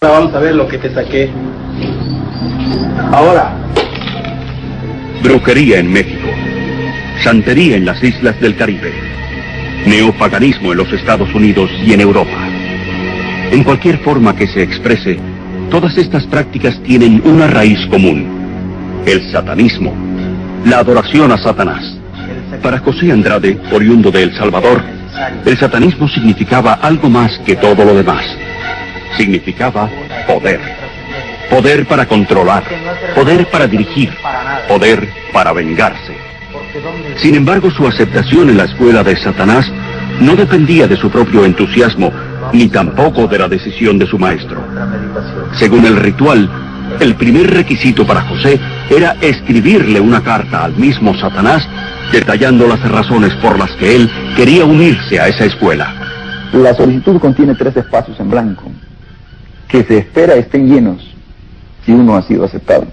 Vamos a ver lo que te saqué. Ahora. Brujería en México. Santería en las islas del Caribe. Neopaganismo en los Estados Unidos y en Europa. En cualquier forma que se exprese, todas estas prácticas tienen una raíz común: el satanismo, la adoración a Satanás. Para José Andrade, oriundo de El Salvador, el satanismo significaba algo más que todo lo demás. Significaba poder. Poder para controlar, poder para dirigir, poder para vengarse. Sin embargo, su aceptación en la escuela de Satanás no dependía de su propio entusiasmo, ni tampoco de la decisión de su maestro. Según el ritual, el primer requisito para José era escribirle una carta al mismo Satanás, detallando las razones por las que él quería unirse a esa escuela. La solicitud contiene 3 espacios en blanco, que se espera estén llenos si uno ha sido aceptado.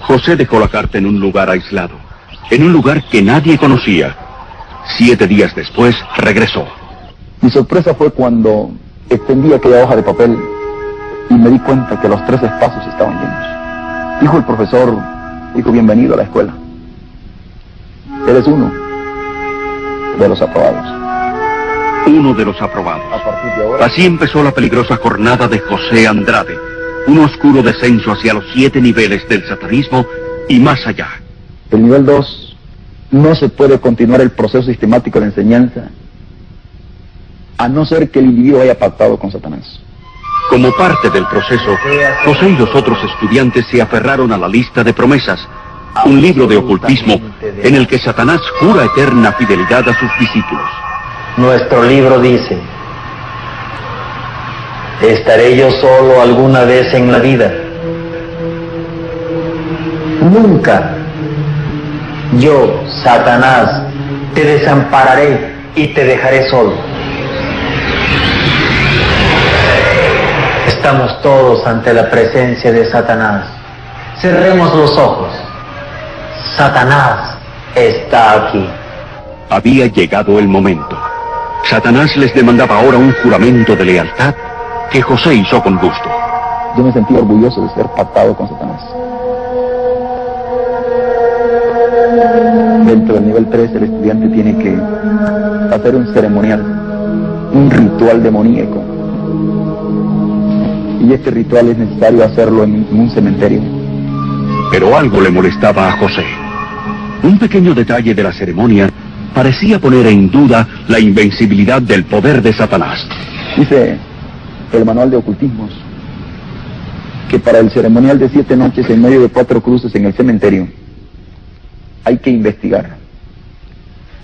José dejó la carta en un lugar aislado, en un lugar que nadie conocía. 7 días después regresó. Mi sorpresa fue cuando extendí aquella hoja de papel y me di cuenta que los 3 espacios estaban llenos. Dijo el profesor, bienvenido a la escuela. Eres uno de los aprobados. Uno de los aprobados. A partir de ahora... Así empezó la peligrosa jornada de José Andrade, un oscuro descenso hacia los 7 niveles del satanismo y más allá. El nivel 2, no se puede continuar el proceso sistemático de enseñanza a no ser que el individuo haya pactado con Satanás. Como parte del proceso, José y los otros estudiantes se aferraron a la lista de promesas, un libro de ocultismo en el que Satanás jura eterna fidelidad a sus discípulos. Nuestro libro dice: ¿estaré yo solo alguna vez en la vida? Nunca. Yo, Satanás, te desampararé y te dejaré solo. Estamos todos ante la presencia de Satanás. Cerremos los ojos. Satanás está aquí. Había llegado el momento. Satanás les demandaba ahora un juramento de lealtad que José hizo con gusto. Yo me sentí orgulloso de ser pactado con Satanás. Dentro del nivel 3, el estudiante tiene que hacer un ceremonial, un ritual demoníaco. Y este ritual es necesario hacerlo en un cementerio. Pero algo le molestaba a José. Un pequeño detalle de la ceremonia parecía poner en duda la invencibilidad del poder de Satanás. Dice el manual de ocultismos que para el ceremonial de 7 noches en medio de 4 cruces en el cementerio hay que investigar.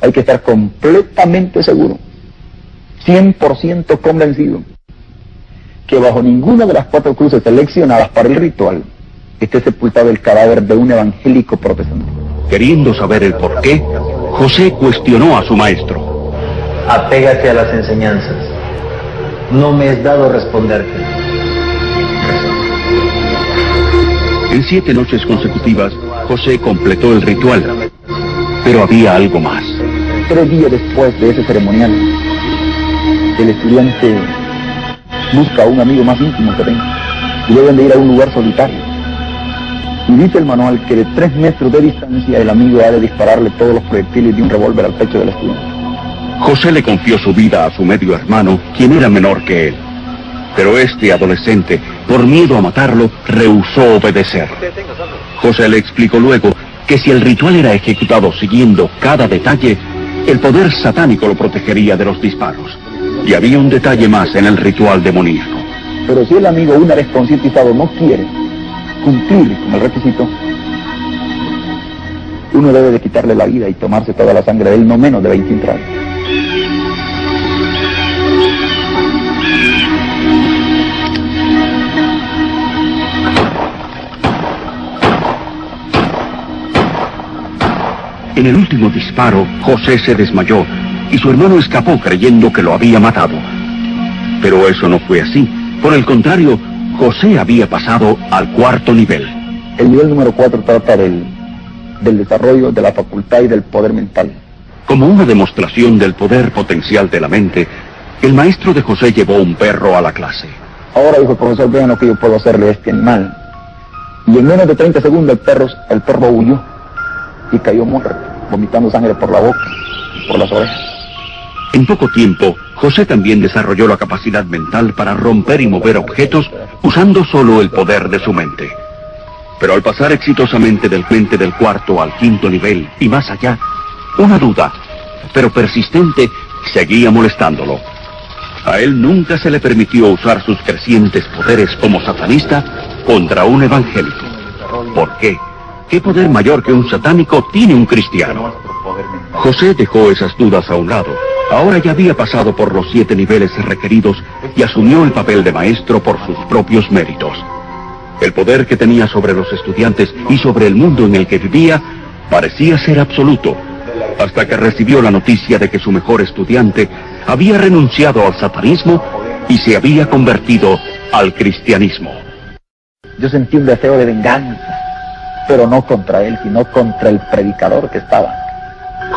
Hay que estar completamente seguro, 100% convencido, que bajo ninguna de las 4 cruces seleccionadas para el ritual esté sepultado el cadáver de un evangélico protestante. Queriendo saber el porqué, José cuestionó a su maestro. Apégate a las enseñanzas. No me es dado responderte. En 7 noches consecutivas, José completó el ritual. Pero había algo más. 3 días después de ese ceremonial, el estudiante busca a un amigo más íntimo que tenga y deben de ir a un lugar solitario. Y dice el manual que de 3 metros de distancia el amigo ha de dispararle todos los proyectiles de un revólver al pecho del estudiante. José le confió su vida a su medio hermano, quien era menor que él. Pero este adolescente, por miedo a matarlo, rehusó obedecer. José le explicó luego que si el ritual era ejecutado siguiendo cada detalle, el poder satánico lo protegería de los disparos. Y había un detalle más en el ritual demoníaco. Pero si el amigo, una vez concientizado, no quiere cumplir con el requisito, uno debe de quitarle la vida y tomarse toda la sangre de él, no menos de 20 entradas. En el último disparo, José se desmayó y su hermano escapó creyendo que lo había matado. Pero eso no fue así. Por el contrario, José había pasado al 4.º nivel. El nivel número 4 trata del desarrollo de la facultad y del poder mental. Como una demostración del poder potencial de la mente, el maestro de José llevó un perro a la clase. Ahora, dijo el profesor, vean lo que yo puedo hacerle a este animal. Y en menos de 30 segundos el perro huyó y cayó muerto, vomitando sangre por la boca y por las orejas. En poco tiempo, José también desarrolló la capacidad mental para romper y mover objetos usando solo el poder de su mente. Pero al pasar exitosamente del mente del cuarto al quinto nivel y más allá, una duda, pero persistente, seguía molestándolo. A él nunca se le permitió usar sus crecientes poderes como satanista contra un evangélico. ¿Por qué? ¿Qué poder mayor que un satánico tiene un cristiano? José dejó esas dudas a un lado. Ahora ya había pasado por los 7 niveles requeridos y asumió el papel de maestro por sus propios méritos. El poder que tenía sobre los estudiantes y sobre el mundo en el que vivía parecía ser absoluto, hasta que recibió la noticia de que su mejor estudiante había renunciado al satanismo y se había convertido al cristianismo. Yo sentí un deseo de venganza, pero no contra él, sino contra el predicador que estaba.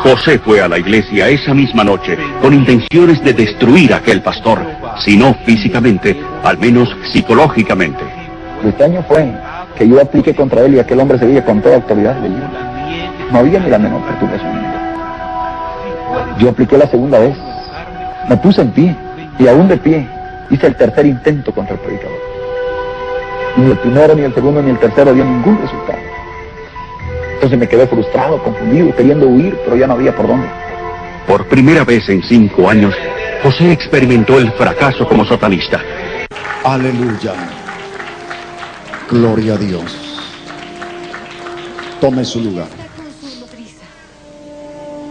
José fue a la iglesia esa misma noche con intenciones de destruir a aquel pastor, si no físicamente, al menos psicológicamente. Lo extraño fue que yo apliqué contra él y aquel hombre se veía con toda autoridad de Dios. No había ni la menor perturbación. Yo apliqué la segunda vez, me puse en pie y aún de pie hice el tercer intento contra el predicador. Ni el primero, ni el segundo, ni el tercero dio ningún resultado. Entonces me quedé frustrado, confundido, queriendo huir, pero ya no había por dónde. Por primera vez en 5 años, José experimentó el fracaso como satanista. Aleluya. Gloria a Dios. Tome su lugar.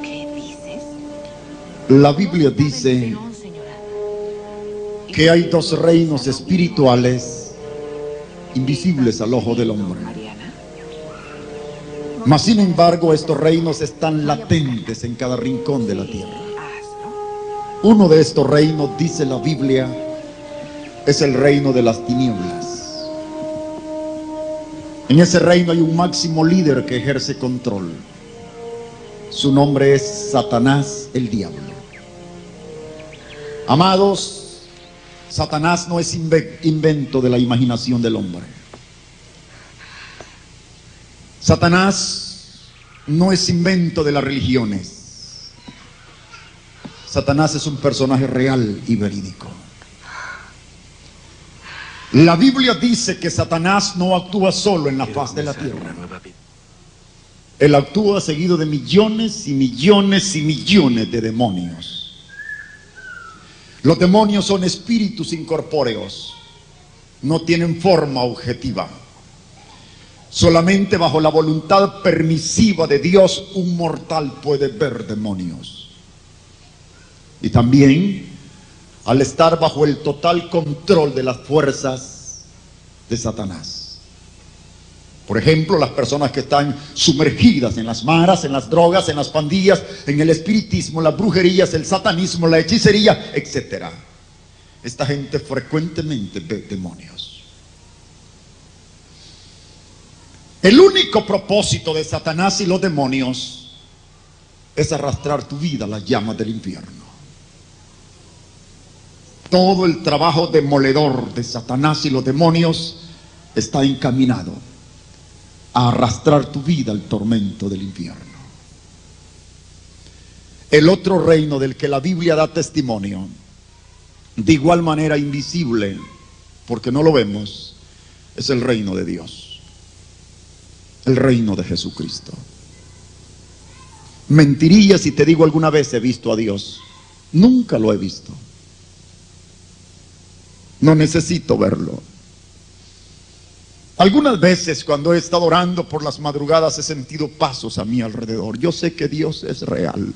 ¿Qué dices? La Biblia dice que hay 2 reinos espirituales invisibles al ojo del hombre. Mas sin embargo, estos reinos están latentes en cada rincón de la tierra. Uno de estos reinos, dice la Biblia, es el reino de las tinieblas. En ese reino hay un máximo líder que ejerce control. Su nombre es Satanás, el diablo. Amados, Satanás no es invento de la imaginación del hombre. Satanás no es invento de las religiones. Satanás es un personaje real y verídico. La Biblia dice que Satanás no actúa solo en la faz de la tierra. Él actúa seguido de millones y millones y millones de demonios. Los demonios son espíritus incorpóreos. No tienen forma objetiva. Solamente bajo la voluntad permisiva de Dios un mortal puede ver demonios. Y también al estar bajo el total control de las fuerzas de Satanás. Por ejemplo, las personas que están sumergidas en las maras, en las drogas, en las pandillas, en el espiritismo, las brujerías, el satanismo, la hechicería, etc. Esta gente frecuentemente ve demonios. El único propósito de Satanás y los demonios es arrastrar tu vida a las llamas del infierno. Todo el trabajo demoledor de Satanás y los demonios está encaminado a arrastrar tu vida al tormento del infierno. El otro reino del que la Biblia da testimonio, de igual manera invisible, porque no lo vemos, es el reino de Dios. El reino de Jesucristo. Mentiría si te digo alguna vez he visto a Dios. Nunca lo he visto. No necesito verlo. Algunas veces cuando he estado orando por las madrugadas he sentido pasos a mi alrededor. Yo sé que Dios es real.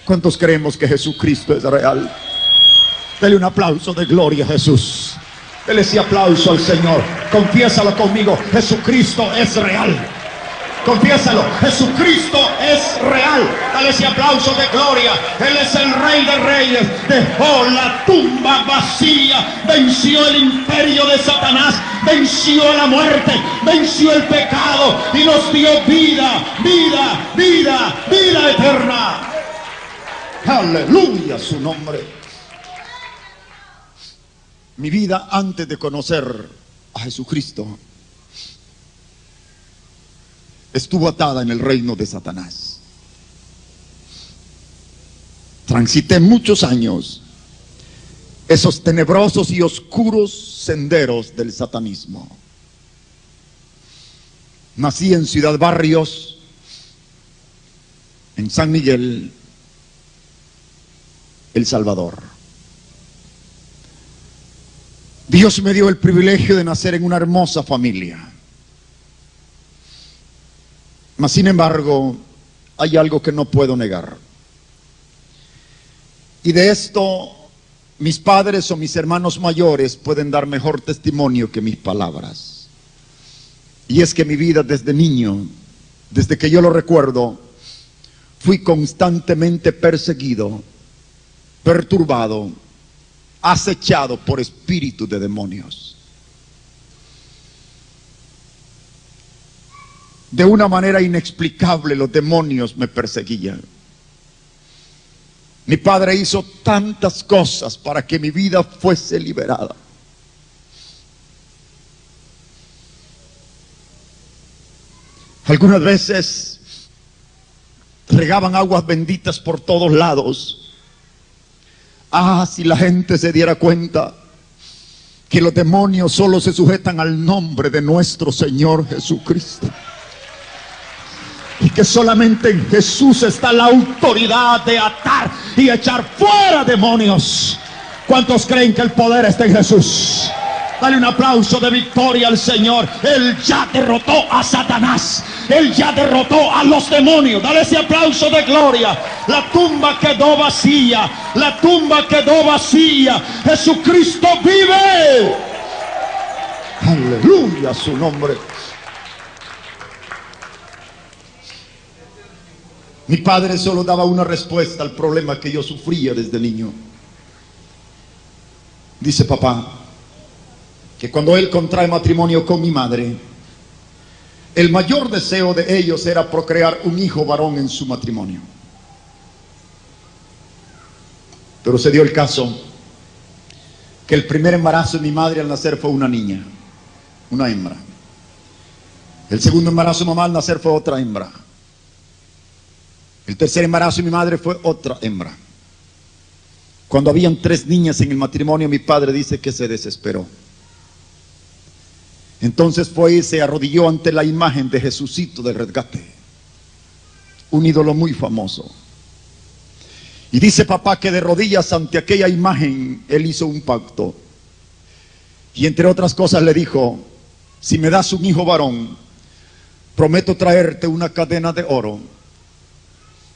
¿Cuántos creemos que Jesucristo es real? Dele un aplauso de gloria a Jesús. Dele ese aplauso al Señor. Confiésalo conmigo. Jesucristo es real. Confiésalo. Jesucristo es real. Dale ese aplauso de gloria. Él es el Rey de Reyes. Dejó la tumba vacía. Venció el imperio de Satanás. Venció la muerte. Venció el pecado. Y nos dio vida, vida, vida, vida eterna. Aleluya su nombre. Mi vida antes de conocer a Jesucristo estuvo atada en el reino de Satanás. Transité muchos años esos tenebrosos y oscuros senderos del satanismo. Nací en Ciudad Barrios, en San Miguel, El Salvador. Dios me dio el privilegio de nacer en una hermosa familia. Mas, sin embargo, hay algo que no puedo negar. Y de esto, mis padres o mis hermanos mayores pueden dar mejor testimonio que mis palabras. Y es que mi vida desde niño, desde que yo lo recuerdo, fui constantemente perseguido, perturbado, acechado por espíritus de demonios. De una manera inexplicable los demonios me perseguían. Mi padre hizo tantas cosas para que mi vida fuese liberada. Algunas veces regaban aguas benditas por todos lados. Si la gente se diera cuenta que los demonios solo se sujetan al nombre de nuestro Señor Jesucristo, y que solamente en Jesús está la autoridad de atar y echar fuera demonios. ¿Cuántos creen que el poder está en Jesús? Dale un aplauso de victoria al Señor. Él ya derrotó a Satanás. Él ya derrotó a los demonios. Dale ese aplauso de gloria. La tumba quedó vacía. La tumba quedó vacía. Jesucristo vive. Aleluya a su nombre. Mi padre solo daba una respuesta al problema que yo sufría desde niño. Dice papá que cuando él contrae matrimonio con mi madre, el mayor deseo de ellos era procrear un hijo varón en su matrimonio. Pero se dio el caso que el primer embarazo de mi madre al nacer fue una niña, una hembra. El segundo embarazo de mamá al nacer fue otra hembra. El tercer embarazo de mi madre fue otra hembra. Cuando habían 3 niñas en el matrimonio, mi padre dice que se desesperó. Entonces fue y se arrodilló ante la imagen de Jesucito del Rescate, un ídolo muy famoso. Y dice papá que de rodillas ante aquella imagen él hizo un pacto. Y entre otras cosas le dijo: si me das un hijo varón, prometo traerte una cadena de oro.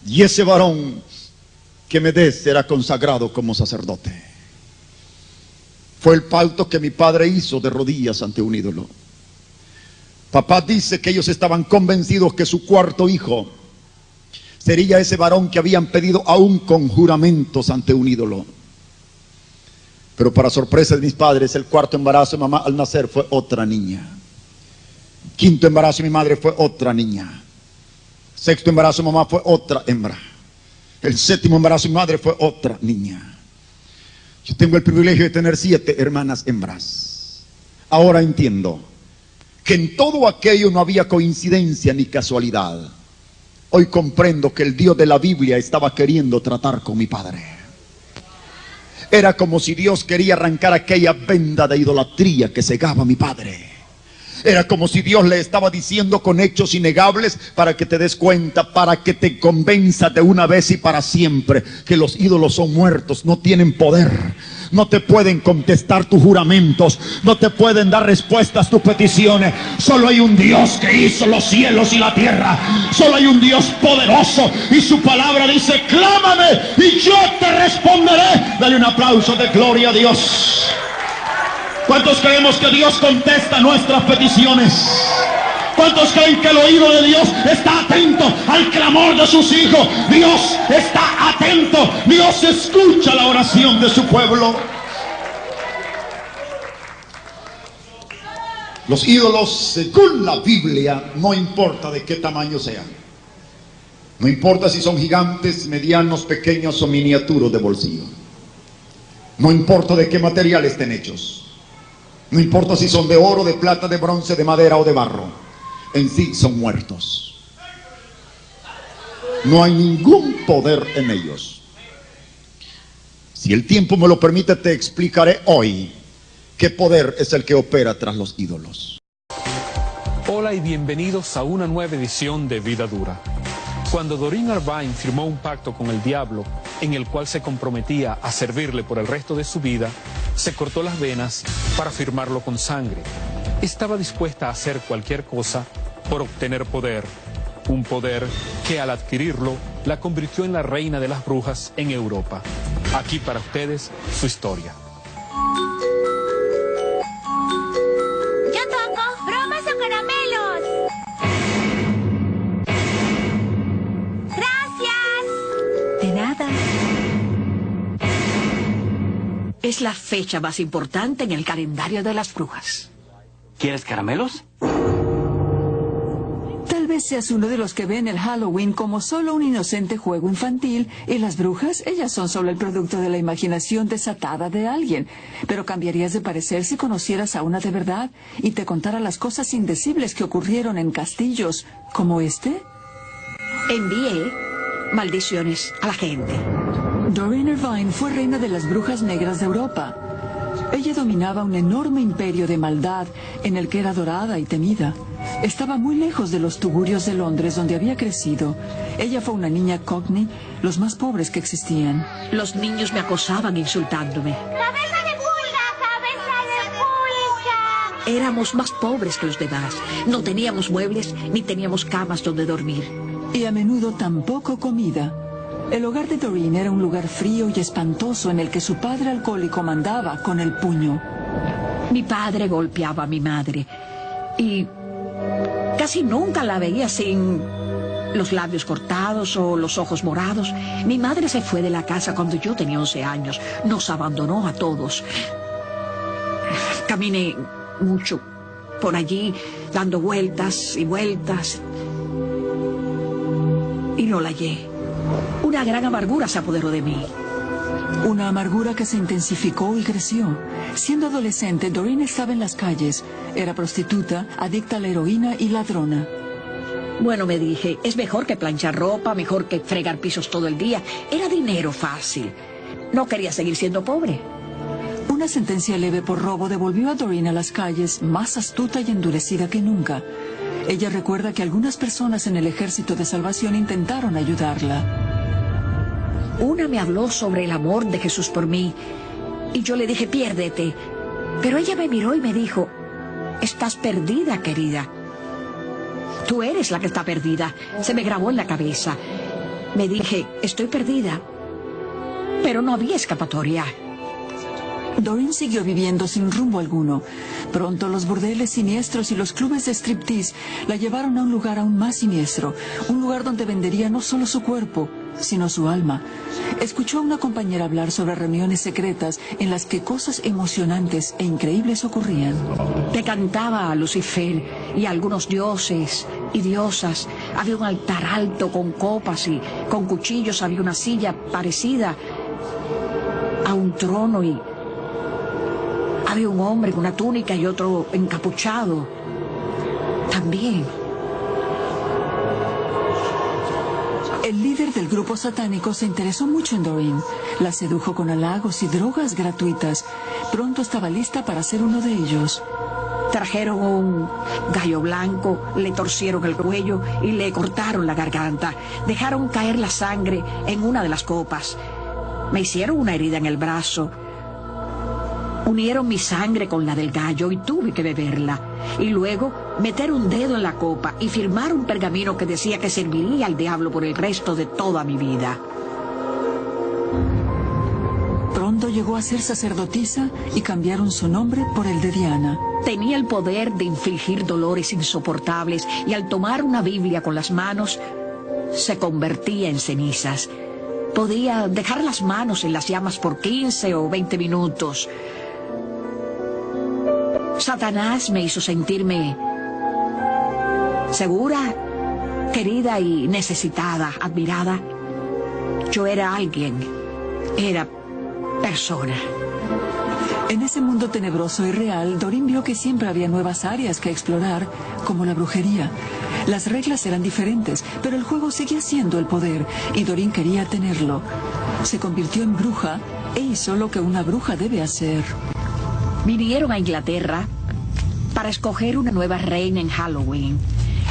Y ese varón que me des será consagrado como sacerdote. Fue el pacto que mi padre hizo de rodillas ante un ídolo. Papá dice que ellos estaban convencidos que su cuarto hijo sería ese varón que habían pedido aún con juramentos ante un ídolo. Pero para sorpresa de mis padres, el cuarto embarazo de mamá al nacer fue otra niña. Quinto embarazo de mi madre fue otra niña. Sexto embarazo de mamá fue otra hembra. El séptimo embarazo de mi madre fue otra niña. Yo tengo el privilegio de tener 7 hermanas hembras. Ahora entiendo que en todo aquello no había coincidencia ni casualidad. Hoy comprendo que el Dios de la Biblia estaba queriendo tratar con mi padre. Era como si Dios quería arrancar aquella venda de idolatría que cegaba a mi padre. Era como si Dios le estaba diciendo con hechos innegables para que te des cuenta, para que te convenza de una vez y para siempre que los ídolos son muertos, no tienen poder, no te pueden contestar tus juramentos, no te pueden dar respuestas a tus peticiones. Solo hay un Dios que hizo los cielos y la tierra. Solo hay un Dios poderoso y su palabra dice: clámame y yo te responderé. Dale un aplauso de gloria a Dios. ¿Cuántos creemos que Dios contesta nuestras peticiones? ¿Cuántos creen que el oído de Dios está atento al clamor de sus hijos? Dios está atento. Dios escucha la oración de su pueblo. Los ídolos, según la Biblia, no importa de qué tamaño sean. No importa si son gigantes, medianos, pequeños o miniaturos de bolsillo. No importa de qué material estén hechos. No importa si son de oro, de plata, de bronce, de madera o de barro. En sí son muertos. No hay ningún poder en ellos. Si el tiempo me lo permite, te explicaré hoy qué poder es el que opera tras los ídolos. Hola y bienvenidos a una nueva edición de Vida Dura. Cuando Doreen Irvine firmó un pacto con el diablo, en el cual se comprometía a servirle por el resto de su vida, se cortó las venas para firmarlo con sangre. Estaba dispuesta a hacer cualquier cosa por obtener poder. Un poder que al adquirirlo la convirtió en la reina de las brujas en Europa. Aquí para ustedes su historia. Yo toco bromas o caramelos. Gracias. De nada. Es la fecha más importante en el calendario de las brujas. ¿Quieres caramelos? Tal vez seas uno de los que ven el Halloween como solo un inocente juego infantil, y las brujas, ellas son solo el producto de la imaginación desatada de alguien. Pero cambiarías de parecer si conocieras a una de verdad y te contara las cosas indecibles que ocurrieron en castillos como este. Envié maldiciones a la gente. Doreen Irvine fue reina de las brujas negras de Europa. Ella dominaba un enorme imperio de maldad en el que era adorada y temida. Estaba muy lejos de los tugurios de Londres donde había crecido. Ella fue una niña cockney, los más pobres que existían. Los niños me acosaban insultándome. ¡Cabeza de pulga! ¡Cabeza de pulga! Éramos más pobres que los demás. No teníamos muebles ni teníamos camas donde dormir. Y a menudo tampoco comida. El hogar de Doreen era un lugar frío y espantoso en el que su padre alcohólico mandaba con el puño. Mi padre golpeaba a mi madre y casi nunca la veía sin los labios cortados o los ojos morados. Mi madre se fue de la casa cuando yo tenía 11 años. Nos abandonó a todos. Caminé mucho por allí, dando vueltas y vueltas, y no la hallé. Una gran amargura se apoderó de mí. Una amargura que se intensificó y creció. Siendo adolescente, Doreen estaba en las calles. Era prostituta, adicta a la heroína y ladrona. Bueno, me dije, es mejor que planchar ropa, mejor que fregar pisos todo el día. Era dinero fácil. No quería seguir siendo pobre. Una sentencia leve por robo devolvió a Doreen a las calles, más astuta y endurecida que nunca. Ella recuerda que algunas personas en el Ejército de Salvación intentaron ayudarla. Una me habló sobre el amor de Jesús por mí, y yo le dije, piérdete. Pero ella me miró y me dijo, estás perdida, querida. Tú eres la que está perdida. Se me grabó en la cabeza. Me dije, estoy perdida. Pero no había escapatoria. Doreen siguió viviendo sin rumbo alguno. Pronto los burdeles siniestros y los clubes de striptease la llevaron a un lugar aún más siniestro, un lugar donde vendería no solo su cuerpo, sino su alma. Escuchó a una compañera hablar sobre reuniones secretas en las que cosas emocionantes e increíbles ocurrían. Le cantaba a Lucifer y a algunos dioses y diosas. Había un altar alto con copas y con cuchillos. Había una silla parecida a un trono y había un hombre con una túnica y otro encapuchado también. El líder del grupo satánico se interesó mucho en Doreen. La sedujo con halagos y drogas gratuitas. Pronto estaba lista para ser uno de ellos. Trajeron un gallo blanco, le torcieron el cuello y le cortaron la garganta. Dejaron caer la sangre en una de las copas. Me hicieron una herida en el brazo. Unieron mi sangre con la del gallo y tuve que beberla. Y luego meter un dedo en la copa y firmar un pergamino que decía que serviría al diablo por el resto de toda mi vida. Pronto llegó a ser sacerdotisa y cambiaron su nombre por el de Diana. Tenía el poder de infligir dolores insoportables y al tomar una Biblia con las manos se convertía en cenizas. Podía dejar las manos en las llamas por 15 o 20 minutos. Satanás me hizo sentirme segura, querida y necesitada, admirada. Yo era alguien, era persona. En ese mundo tenebroso y real, Doreen vio que siempre había nuevas áreas que explorar, como la brujería. Las reglas eran diferentes, pero el juego seguía siendo el poder, y Doreen quería tenerlo. Se convirtió en bruja e hizo lo que una bruja debe hacer. Vinieron a Inglaterra para escoger una nueva reina en Halloween.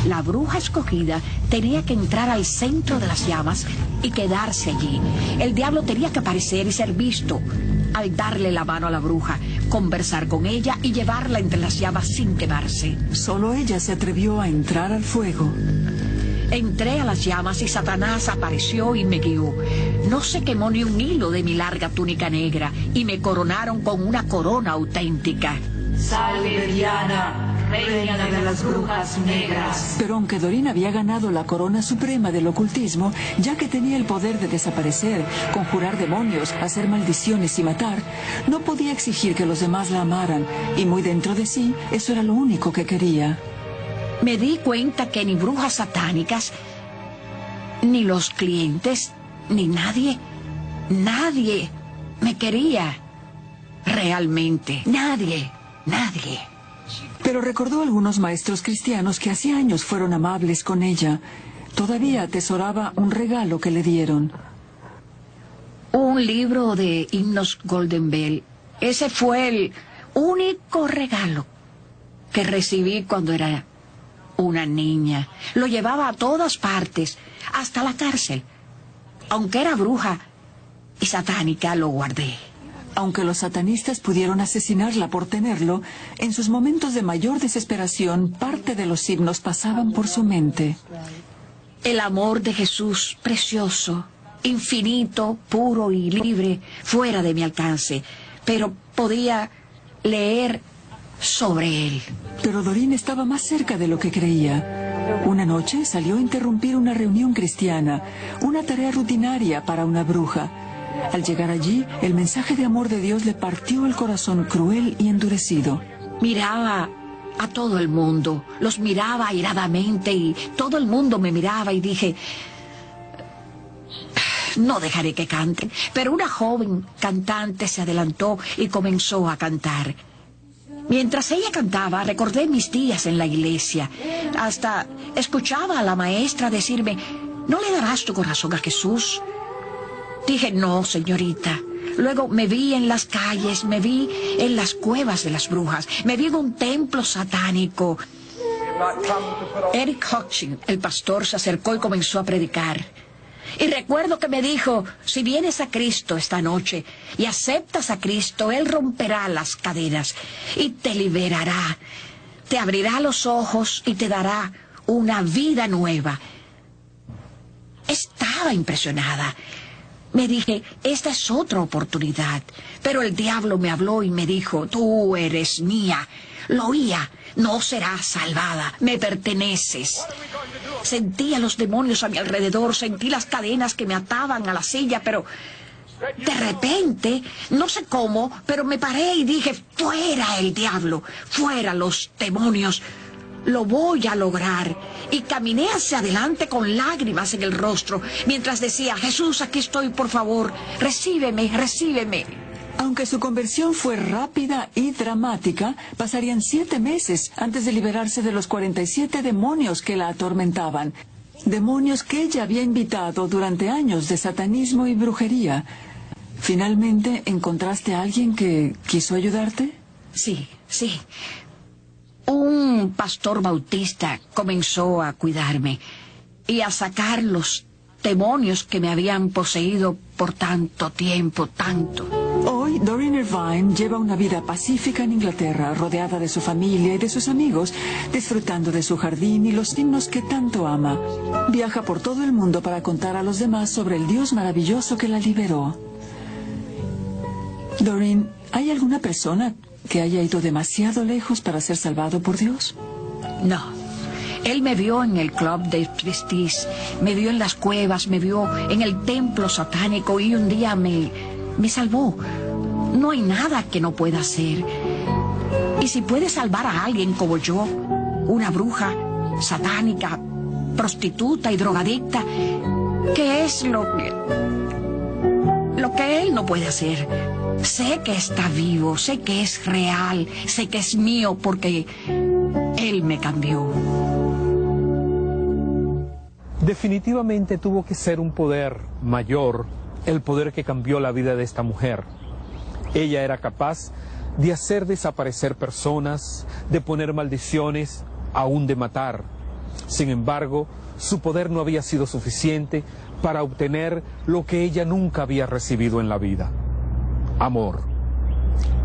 La bruja escogida tenía que entrar al centro de las llamas y quedarse allí. El diablo tenía que aparecer y ser visto al darle la mano a la bruja, conversar con ella y llevarla entre las llamas sin quemarse. Solo ella se atrevió a entrar al fuego. Entré a las llamas y Satanás apareció y me guió. No se quemó ni un hilo de mi larga túnica negra y me coronaron con una corona auténtica. ¡Salve Diana, reina de las brujas negras! Pero aunque Doreen había ganado la corona suprema del ocultismo, ya que tenía el poder de desaparecer, conjurar demonios, hacer maldiciones y matar, no podía exigir que los demás la amaran, y muy dentro de sí, eso era lo único que quería. Me di cuenta que ni brujas satánicas, ni los clientes, ni nadie me quería. Realmente, nadie. Pero recordó algunos maestros cristianos que hacía años fueron amables con ella. Todavía atesoraba un regalo que le dieron. Un libro de himnos Golden Bell. Ese fue el único regalo que recibí cuando era una niña. Lo llevaba a todas partes, hasta la cárcel. Aunque era bruja y satánica, lo guardé. Aunque los satanistas pudieron asesinarla por tenerlo, en sus momentos de mayor desesperación, parte de los himnos pasaban por su mente. El amor de Jesús, precioso, infinito, puro y libre, fuera de mi alcance, pero podía leer sobre él. Pero Doreen estaba más cerca de lo que creía. Una noche salió a interrumpir una reunión cristiana, una tarea rutinaria para una bruja. Al llegar allí, el mensaje de amor de Dios le partió el corazón cruel y endurecido. Miraba a todo el mundo, los miraba airadamente y todo el mundo me miraba y dije, no dejaré que canten. Pero una joven cantante se adelantó y comenzó a cantar. Mientras ella cantaba, recordé mis días en la iglesia. Hasta escuchaba a la maestra decirme, ¿no le darás tu corazón a Jesús? Dije, no, señorita. Luego me vi en las calles, me vi en las cuevas de las brujas, me vi en un templo satánico. Eric Hutchins, el pastor, se acercó y comenzó a predicar. Y recuerdo que me dijo, si vienes a Cristo esta noche y aceptas a Cristo, Él romperá las cadenas y te liberará. Te abrirá los ojos y te dará una vida nueva. Estaba impresionada. Me dije, esta es otra oportunidad. Pero el diablo me habló y me dijo, tú eres mía. Lo oía, no serás salvada, me perteneces. Sentí a los demonios a mi alrededor, sentí las cadenas que me ataban a la silla, pero de repente, no sé cómo, pero me paré y dije, fuera el diablo, fuera los demonios. Lo voy a lograr. Y caminé hacia adelante con lágrimas en el rostro, mientras decía, Jesús, aquí estoy, por favor, recíbeme, recíbeme. Aunque su conversión fue rápida y dramática, pasarían 7 meses antes de liberarse de los 47 demonios que la atormentaban. Demonios que ella había invitado durante años de satanismo y brujería. ¿Finalmente encontraste a alguien que quiso ayudarte? Sí. Un pastor bautista comenzó a cuidarme y a sacar los demonios que me habían poseído por tanto tiempo, tanto. Hoy, Doreen Irvine lleva una vida pacífica en Inglaterra, rodeada de su familia y de sus amigos, disfrutando de su jardín y los himnos que tanto ama. Viaja por todo el mundo para contar a los demás sobre el Dios maravilloso que la liberó. Doreen, ¿hay alguna persona que haya ido demasiado lejos para ser salvado por Dios? No. Él me vio en el club de striptease, me vio en las cuevas, me vio en el templo satánico y un día me salvó. No hay nada que no pueda hacer. Y si puede salvar a alguien como yo, una bruja satánica, prostituta y drogadicta, ¿qué es lo que él no puede hacer? Sé que está vivo, sé que es real, sé que es mío porque Él me cambió. Definitivamente tuvo que ser un poder mayor, el poder que cambió la vida de esta mujer. Ella era capaz de hacer desaparecer personas, de poner maldiciones, aún de matar. Sin embargo, su poder no había sido suficiente para obtener lo que ella nunca había recibido en la vida: amor.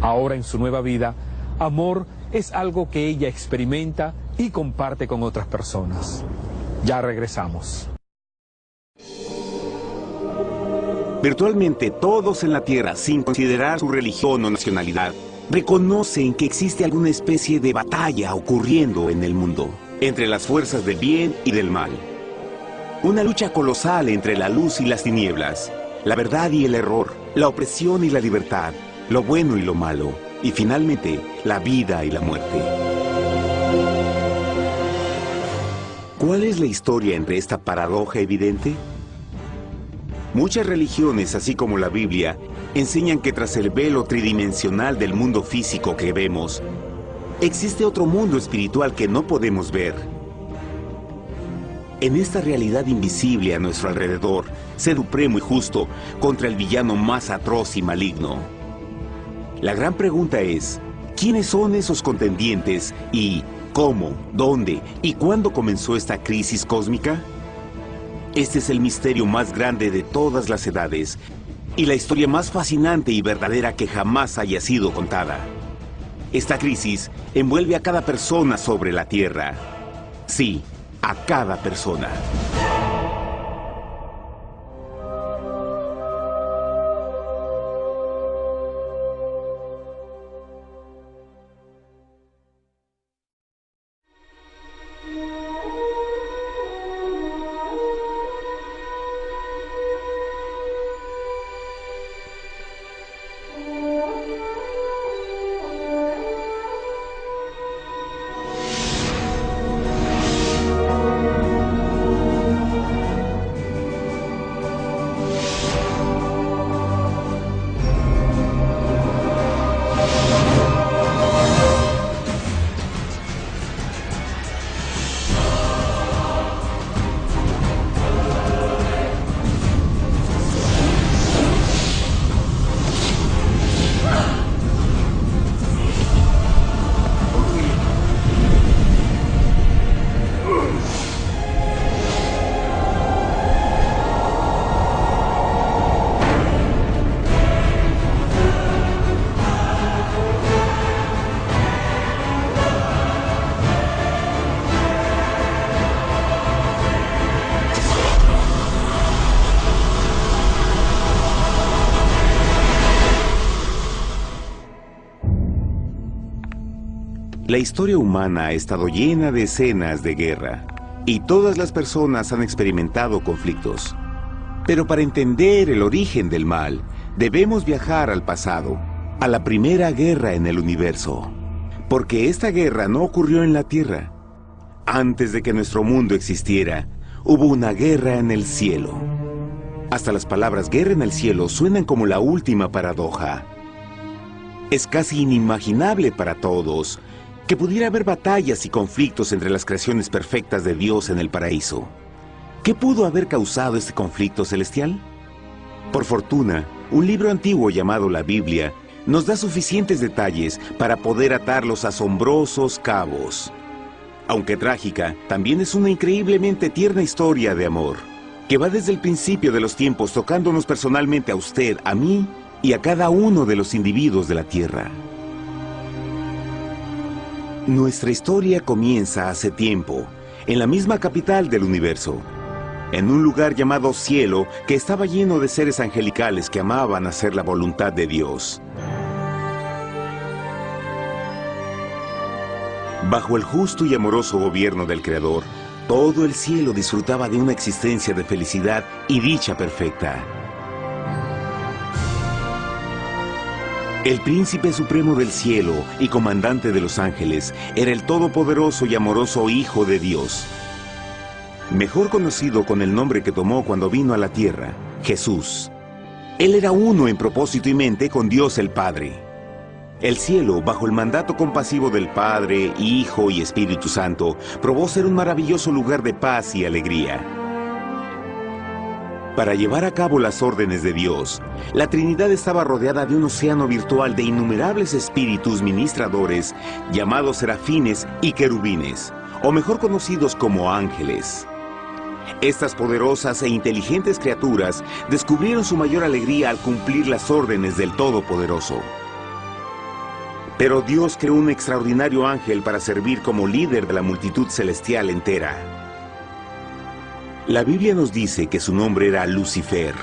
Ahora en su nueva vida, amor es algo que ella experimenta y comparte con otras personas. Ya regresamos. Virtualmente todos en la Tierra, sin considerar su religión o nacionalidad, reconocen que existe alguna especie de batalla ocurriendo en el mundo, entre las fuerzas del bien y del mal. Una lucha colosal entre la luz y las tinieblas, la verdad y el error, la opresión y la libertad, lo bueno y lo malo, y finalmente, la vida y la muerte. ¿Cuál es la historia entre esta paradoja evidente? Muchas religiones, así como la Biblia, enseñan que tras el velo tridimensional del mundo físico que vemos, existe otro mundo espiritual que no podemos ver. En esta realidad invisible a nuestro alrededor, sed supremo y justo contra el villano más atroz y maligno. La gran pregunta es, ¿quiénes son esos contendientes y cómo, dónde y cuándo comenzó esta crisis cósmica? Este es el misterio más grande de todas las edades y la historia más fascinante y verdadera que jamás haya sido contada. Esta crisis envuelve a cada persona sobre la Tierra. Sí, a cada persona. La historia humana ha estado llena de escenas de guerra, y todas las personas han experimentado conflictos. Pero para entender el origen del mal, debemos viajar al pasado, a la primera guerra en el universo. Porque esta guerra no ocurrió en la Tierra. Antes de que nuestro mundo existiera, hubo una guerra en el cielo. Hasta las palabras guerra en el cielo suenan como la última paradoja. Es casi inimaginable para todos que pudiera haber batallas y conflictos entre las creaciones perfectas de Dios en el paraíso. ¿Qué pudo haber causado este conflicto celestial? Por fortuna, un libro antiguo llamado la Biblia nos da suficientes detalles para poder atar los asombrosos cabos. Aunque trágica, también es una increíblemente tierna historia de amor, que va desde el principio de los tiempos tocándonos personalmente a usted, a mí y a cada uno de los individuos de la Tierra. Nuestra historia comienza hace tiempo, en la misma capital del universo, en un lugar llamado Cielo, que estaba lleno de seres angelicales que amaban hacer la voluntad de Dios. Bajo el justo y amoroso gobierno del Creador, todo el cielo disfrutaba de una existencia de felicidad y dicha perfecta. El príncipe supremo del cielo y comandante de los ángeles era el todopoderoso y amoroso Hijo de Dios, mejor conocido con el nombre que tomó cuando vino a la tierra, Jesús. Él era uno en propósito y mente con Dios el Padre. El cielo, bajo el mandato compasivo del Padre, Hijo y Espíritu Santo, probó ser un maravilloso lugar de paz y alegría. Para llevar a cabo las órdenes de Dios, la Trinidad estaba rodeada de un océano virtual de innumerables espíritus ministradores llamados serafines y querubines, o mejor conocidos como ángeles. Estas poderosas e inteligentes criaturas descubrieron su mayor alegría al cumplir las órdenes del Todopoderoso. Pero Dios creó un extraordinario ángel para servir como líder de la multitud celestial entera. La Biblia nos dice que su nombre era Lucifer,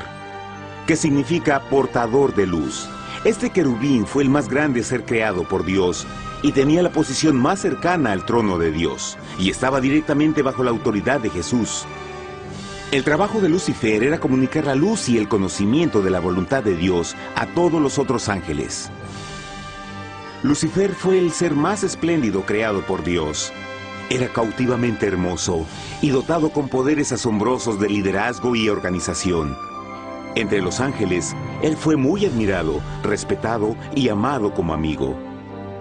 que significa portador de luz. Este querubín fue el más grande ser creado por Dios y tenía la posición más cercana al trono de Dios, y estaba directamente bajo la autoridad de Jesús. El trabajo de Lucifer era comunicar la luz y el conocimiento de la voluntad de Dios a todos los otros ángeles. Lucifer fue el ser más espléndido creado por Dios. Era cautivamente hermoso y dotado con poderes asombrosos de liderazgo y organización. Entre los ángeles, él fue muy admirado, respetado y amado como amigo.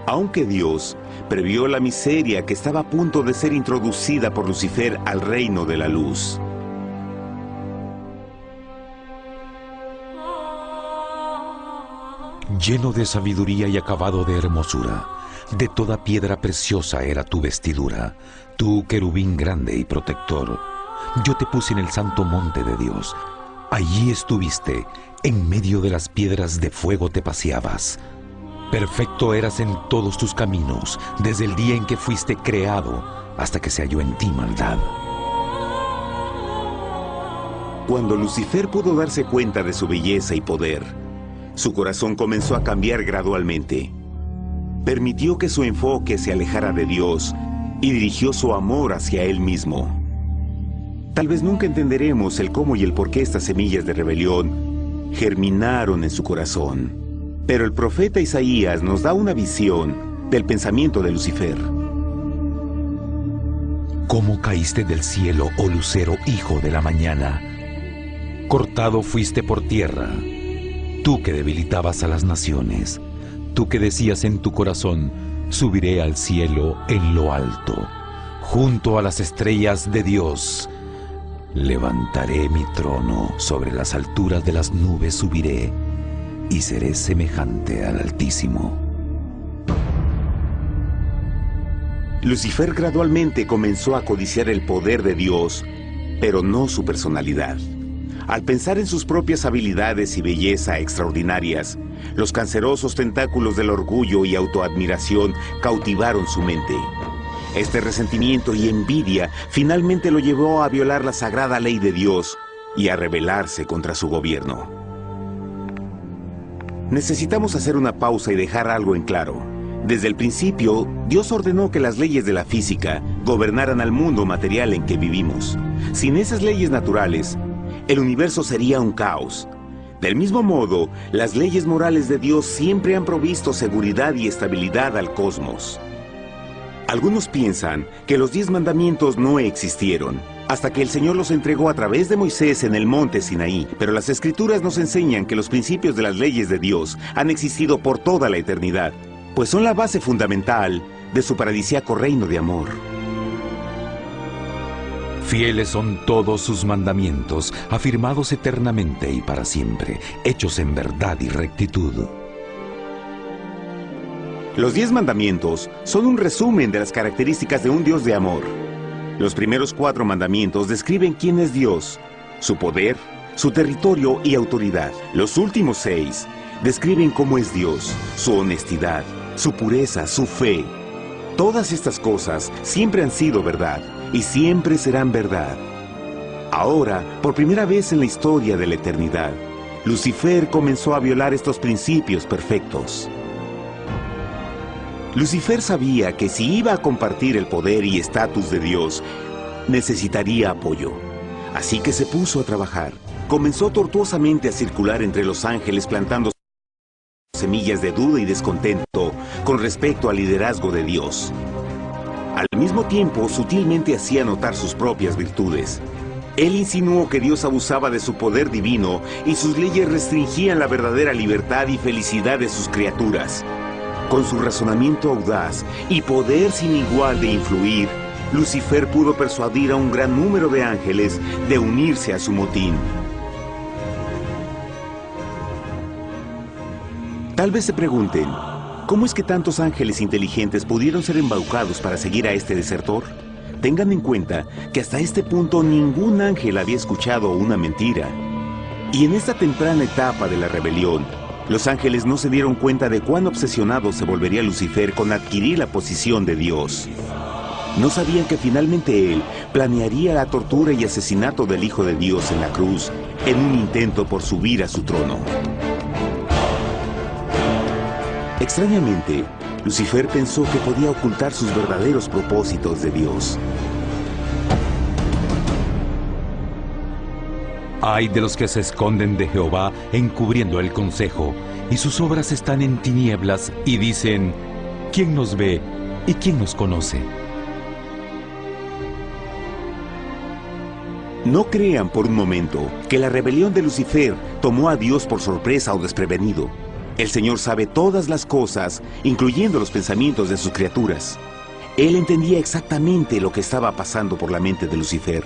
Aunque Dios previó la miseria que estaba a punto de ser introducida por Lucifer al reino de la luz. Lleno de sabiduría y acabado de hermosura, de toda piedra preciosa era tu vestidura, tú querubín grande y protector. Yo te puse en el santo monte de Dios. Allí estuviste, en medio de las piedras de fuego te paseabas. Perfecto eras en todos tus caminos, desde el día en que fuiste creado, hasta que se halló en ti maldad. Cuando Lucifer pudo darse cuenta de su belleza y poder, su corazón comenzó a cambiar gradualmente. Permitió que su enfoque se alejara de Dios y dirigió su amor hacia él mismo. Tal vez nunca entenderemos el cómo y el por qué estas semillas de rebelión germinaron en su corazón. Pero el profeta Isaías nos da una visión del pensamiento de Lucifer. ¿Cómo caíste del cielo, oh lucero, hijo de la mañana? Cortado fuiste por tierra. Tú que debilitabas a las naciones, tú que decías en tu corazón, subiré al cielo en lo alto, junto a las estrellas de Dios. Levantaré mi trono, sobre las alturas de las nubes subiré, y seré semejante al Altísimo. Lucifer gradualmente comenzó a codiciar el poder de Dios, pero no su personalidad. Al pensar en sus propias habilidades y belleza extraordinarias, los cancerosos tentáculos del orgullo y autoadmiración cautivaron su mente. Este resentimiento y envidia finalmente lo llevó a violar la sagrada ley de Dios y a rebelarse contra su gobierno. Necesitamos hacer una pausa y dejar algo en claro. Desde el principio, Dios ordenó que las leyes de la física gobernaran al mundo material en que vivimos. Sin esas leyes naturales, el universo sería un caos. Del mismo modo, las leyes morales de Dios siempre han provisto seguridad y estabilidad al cosmos. Algunos piensan que los 10 mandamientos no existieron, hasta que el Señor los entregó a través de Moisés en el monte Sinaí, pero las Escrituras nos enseñan que los principios de las leyes de Dios han existido por toda la eternidad, pues son la base fundamental de su paradisíaco reino de amor. Fieles son todos sus mandamientos, afirmados eternamente y para siempre, hechos en verdad y rectitud. Los 10 mandamientos son un resumen de las características de un Dios de amor. Los primeros 4 mandamientos describen quién es Dios, su poder, su territorio y autoridad. Los últimos 6 describen cómo es Dios, su honestidad, su pureza, su fe. Todas estas cosas siempre han sido verdad y siempre serán verdad. Ahora, por primera vez en la historia de la eternidad, Lucifer comenzó a violar estos principios perfectos. Lucifer sabía que si iba a compartir el poder y estatus de Dios, necesitaría apoyo. Así que se puso a trabajar. Comenzó tortuosamente a circular entre los ángeles plantando semillas de duda y descontento con respecto al liderazgo de Dios. Al mismo tiempo, sutilmente hacía notar sus propias virtudes. Él insinuó que Dios abusaba de su poder divino y sus leyes restringían la verdadera libertad y felicidad de sus criaturas. Con su razonamiento audaz y poder sin igual de influir, Lucifer pudo persuadir a un gran número de ángeles de unirse a su motín. Tal vez se pregunten, ¿cómo es que tantos ángeles inteligentes pudieron ser embaucados para seguir a este desertor? Tengan en cuenta que hasta este punto ningún ángel había escuchado una mentira. Y en esta temprana etapa de la rebelión, los ángeles no se dieron cuenta de cuán obsesionado se volvería Lucifer con adquirir la posición de Dios. No sabían que finalmente él planearía la tortura y asesinato del Hijo de Dios en la cruz, en un intento por subir a su trono. Extrañamente, Lucifer pensó que podía ocultar sus verdaderos propósitos de Dios. Ay de los que se esconden de Jehová encubriendo el consejo, y sus obras están en tinieblas, y dicen, ¿quién nos ve y quién nos conoce? No crean por un momento que la rebelión de Lucifer tomó a Dios por sorpresa o desprevenido. El Señor sabe todas las cosas, incluyendo los pensamientos de sus criaturas. Él entendía exactamente lo que estaba pasando por la mente de Lucifer.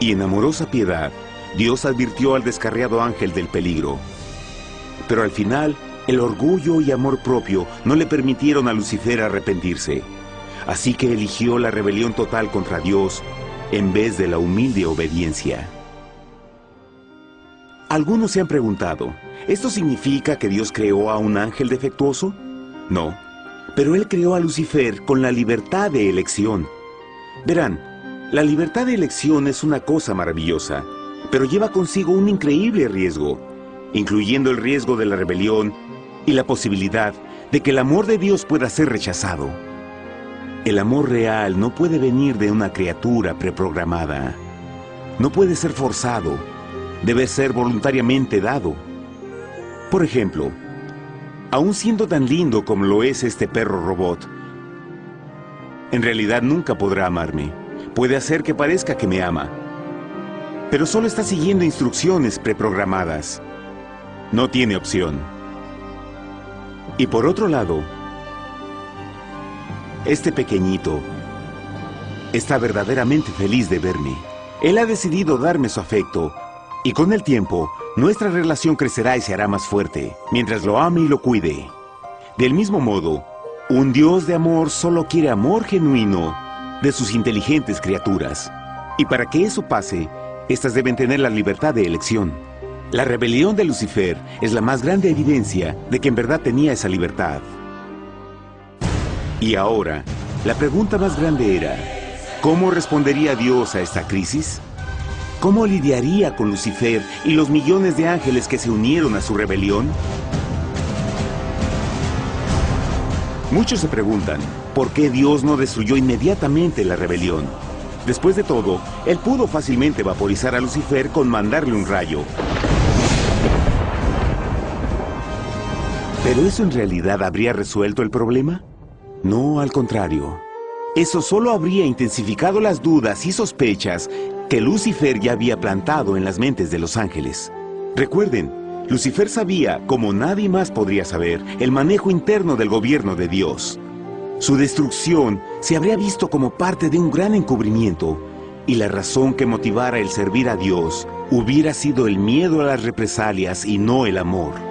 Y en amorosa piedad, Dios advirtió al descarriado ángel del peligro. Pero al final, el orgullo y amor propio no le permitieron a Lucifer arrepentirse. Así que eligió la rebelión total contra Dios en vez de la humilde obediencia. Algunos se han preguntado, ¿esto significa que Dios creó a un ángel defectuoso? No, pero Él creó a Lucifer con la libertad de elección. Verán, la libertad de elección es una cosa maravillosa, pero lleva consigo un increíble riesgo, incluyendo el riesgo de la rebelión y la posibilidad de que el amor de Dios pueda ser rechazado. El amor real no puede venir de una criatura preprogramada. No puede ser forzado. Debe ser voluntariamente dado. Por ejemplo, aun siendo tan lindo como lo es este perro robot, en realidad nunca podrá amarme. Puede hacer que parezca que me ama, pero solo está siguiendo instrucciones preprogramadas. No tiene opción. Y por otro lado, este pequeñito está verdaderamente feliz de verme. Él ha decidido darme su afecto, y con el tiempo, nuestra relación crecerá y se hará más fuerte, mientras lo ame y lo cuide. Del mismo modo, un Dios de amor solo quiere amor genuino de sus inteligentes criaturas. Y para que eso pase, estas deben tener la libertad de elección. La rebelión de Lucifer es la más grande evidencia de que en verdad tenía esa libertad. Y ahora, la pregunta más grande era, ¿cómo respondería Dios a esta crisis? ¿Cómo lidiaría con Lucifer y los millones de ángeles que se unieron a su rebelión? Muchos se preguntan, ¿por qué Dios no destruyó inmediatamente la rebelión? Después de todo, Él pudo fácilmente vaporizar a Lucifer con mandarle un rayo. ¿Pero eso en realidad habría resuelto el problema? No, al contrario. Eso solo habría intensificado las dudas y sospechas que Lucifer ya había plantado en las mentes de los ángeles. Recuerden, Lucifer sabía, como nadie más podría saber, el manejo interno del gobierno de Dios. Su destrucción se habría visto como parte de un gran encubrimiento, y la razón que motivara el servir a Dios hubiera sido el miedo a las represalias y no el amor.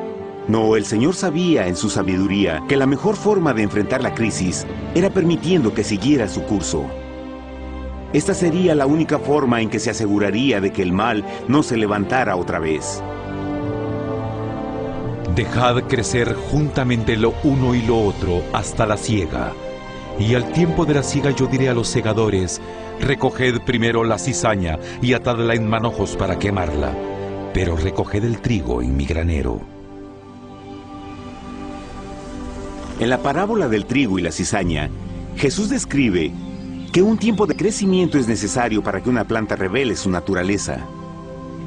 No, el Señor sabía en su sabiduría que la mejor forma de enfrentar la crisis era permitiendo que siguiera su curso. Esta sería la única forma en que se aseguraría de que el mal no se levantara otra vez. Dejad crecer juntamente lo uno y lo otro hasta la siega. Y al tiempo de la siega yo diré a los segadores, recoged primero la cizaña y atadla en manojos para quemarla, pero recoged el trigo en mi granero. En la parábola del trigo y la cizaña, Jesús describe que un tiempo de crecimiento es necesario para que una planta revele su naturaleza.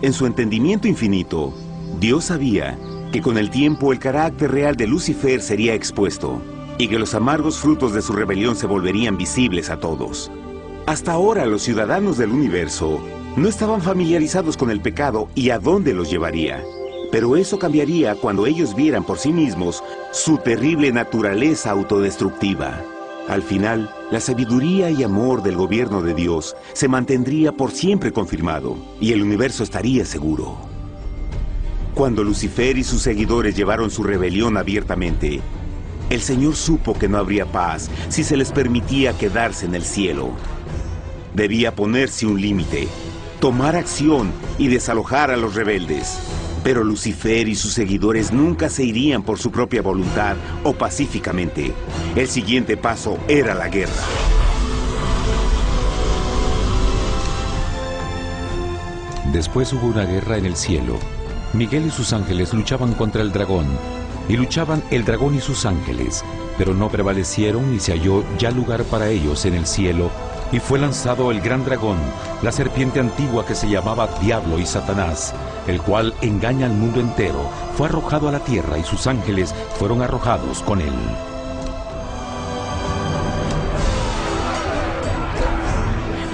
En su entendimiento infinito, Dios sabía que con el tiempo el carácter real de Lucifer sería expuesto y que los amargos frutos de su rebelión se volverían visibles a todos. Hasta ahora los ciudadanos del universo No estaban familiarizados con el pecado y a dónde los llevaría. Pero eso cambiaría cuando ellos vieran por sí mismos su terrible naturaleza autodestructiva. Al final, la sabiduría y amor del gobierno de Dios se mantendría por siempre confirmado y el universo estaría seguro. Cuando Lucifer y sus seguidores llevaron su rebelión abiertamente, el Señor supo que no habría paz si se les permitía quedarse en el cielo. Debía ponerse un límite, tomar acción y desalojar a los rebeldes. Pero Lucifer y sus seguidores nunca se irían por su propia voluntad o pacíficamente. El siguiente paso era la guerra. Después hubo una guerra en el cielo. Miguel y sus ángeles luchaban contra el dragón. Y luchaban el dragón y sus ángeles, pero no prevalecieron y se halló ya lugar para ellos en el cielo. Y fue lanzado el gran dragón, la serpiente antigua que se llamaba Diablo y Satanás, el cual engaña al mundo entero. Fue arrojado a la tierra y sus ángeles fueron arrojados con él.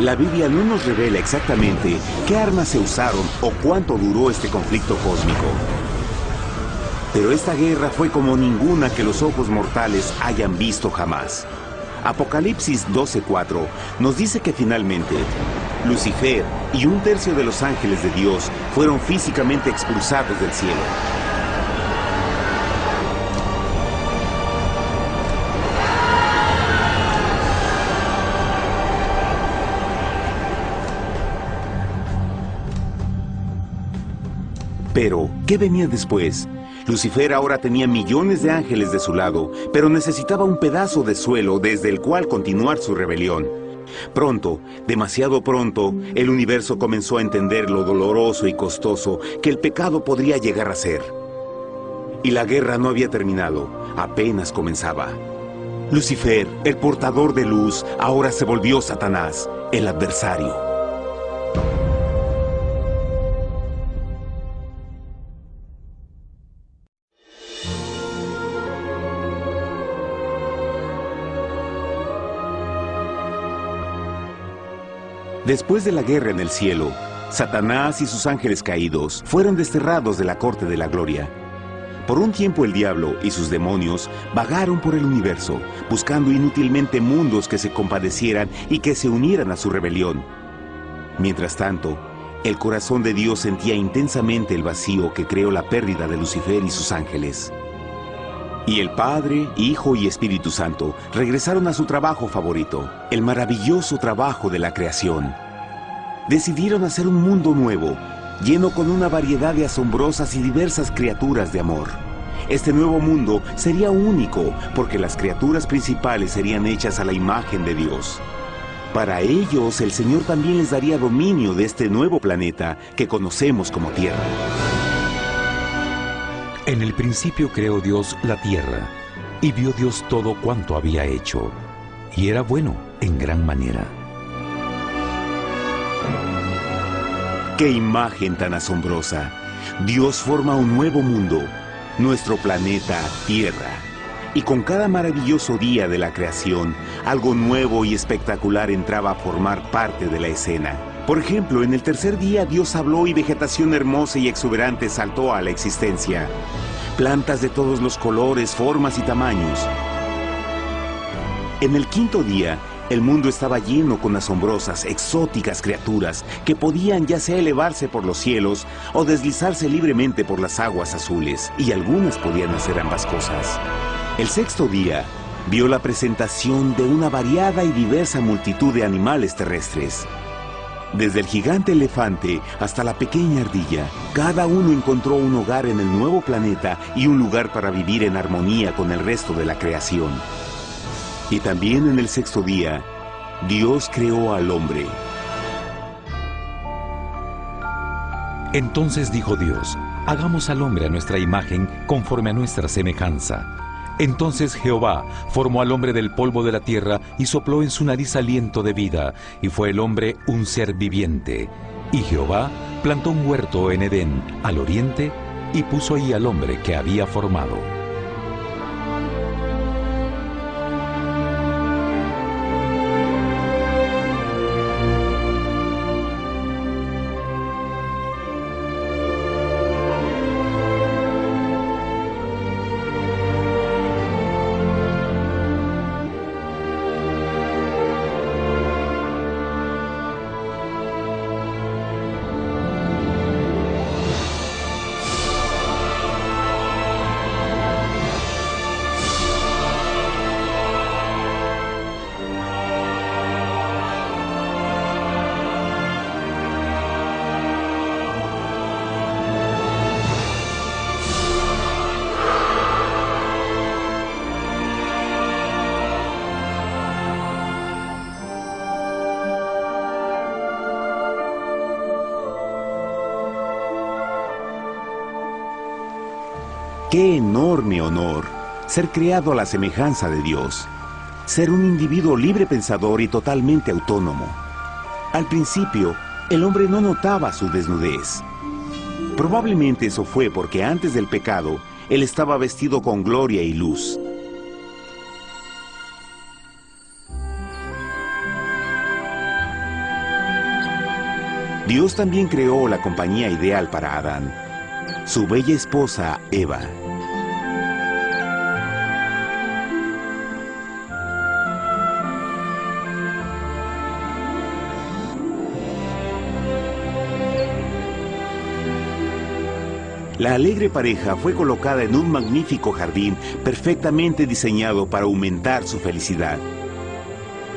La Biblia no nos revela exactamente qué armas se usaron o cuánto duró este conflicto cósmico. Pero esta guerra fue como ninguna que los ojos mortales hayan visto jamás. Apocalipsis 12:4 nos dice que finalmente Lucifer y un tercio de los ángeles de Dios fueron físicamente expulsados del cielo. Pero, ¿qué venía después? Lucifer ahora tenía millones de ángeles de su lado, pero necesitaba un pedazo de suelo desde el cual continuar su rebelión. Pronto, demasiado pronto, el universo comenzó a entender lo doloroso y costoso que el pecado podría llegar a ser. Y la guerra no había terminado, apenas comenzaba. Lucifer, el portador de luz, ahora se volvió Satanás, el adversario. Después de la guerra en el cielo, Satanás y sus ángeles caídos fueron desterrados de la corte de la gloria. Por un tiempo el diablo y sus demonios vagaron por el universo, buscando inútilmente mundos que se compadecieran y que se unieran a su rebelión. Mientras tanto, el corazón de Dios sentía intensamente el vacío que creó la pérdida de Lucifer y sus ángeles. Y el Padre, Hijo y Espíritu Santo regresaron a su trabajo favorito, el maravilloso trabajo de la creación. Decidieron hacer un mundo nuevo, lleno con una variedad de asombrosas y diversas criaturas de amor. Este nuevo mundo sería único, porque las criaturas principales serían hechas a la imagen de Dios. Para ellos, el Señor también les daría dominio de este nuevo planeta que conocemos como Tierra. En el principio creó Dios la tierra, y vio Dios todo cuanto había hecho, y era bueno en gran manera. ¡Qué imagen tan asombrosa! Dios forma un nuevo mundo, nuestro planeta Tierra. Y con cada maravilloso día de la creación, algo nuevo y espectacular entraba a formar parte de la escena. Por ejemplo, en el tercer día Dios habló y vegetación hermosa y exuberante saltó a la existencia. Plantas de todos los colores, formas y tamaños. En el quinto día, el mundo estaba lleno con asombrosas, exóticas criaturas que podían ya sea elevarse por los cielos o deslizarse libremente por las aguas azules, y algunas podían hacer ambas cosas. El sexto día vio la presentación de una variada y diversa multitud de animales terrestres. Desde el gigante elefante hasta la pequeña ardilla, cada uno encontró un hogar en el nuevo planeta y un lugar para vivir en armonía con el resto de la creación. Y también en el sexto día, Dios creó al hombre. Entonces dijo Dios: hagamos al hombre a nuestra imagen, conforme a nuestra semejanza. Entonces Jehová formó al hombre del polvo de la tierra y sopló en su nariz aliento de vida, y fue el hombre un ser viviente. Y Jehová plantó un huerto en Edén, al oriente, y puso ahí al hombre que había formado. ¡Qué enorme honor! Ser creado a la semejanza de Dios. Ser un individuo libre pensador y totalmente autónomo. Al principio, el hombre no notaba su desnudez. Probablemente eso fue porque antes del pecado, él estaba vestido con gloria y luz. Dios también creó la compañía ideal para Adán, su bella esposa Eva. La alegre pareja fue colocada en un magnífico jardín perfectamente diseñado para aumentar su felicidad.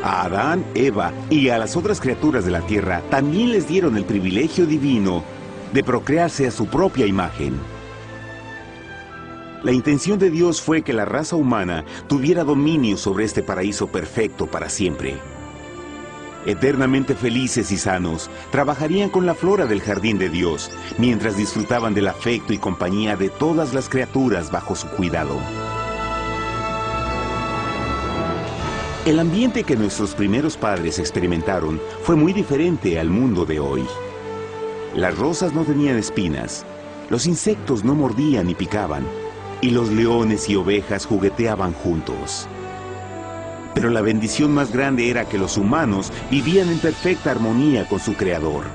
A Adán, Eva y a las otras criaturas de la tierra también les dieron el privilegio divino de procrearse a su propia imagen. La intención de Dios fue que la raza humana tuviera dominio sobre este paraíso perfecto para siempre. Eternamente felices y sanos, trabajarían con la flora del jardín de Dios, mientras disfrutaban del afecto y compañía de todas las criaturas bajo su cuidado. El ambiente que nuestros primeros padres experimentaron fue muy diferente al mundo de hoy. Las rosas no tenían espinas, los insectos no mordían ni picaban, y los leones y ovejas jugueteaban juntos. Pero la bendición más grande era que los humanos vivían en perfecta armonía con su Creador.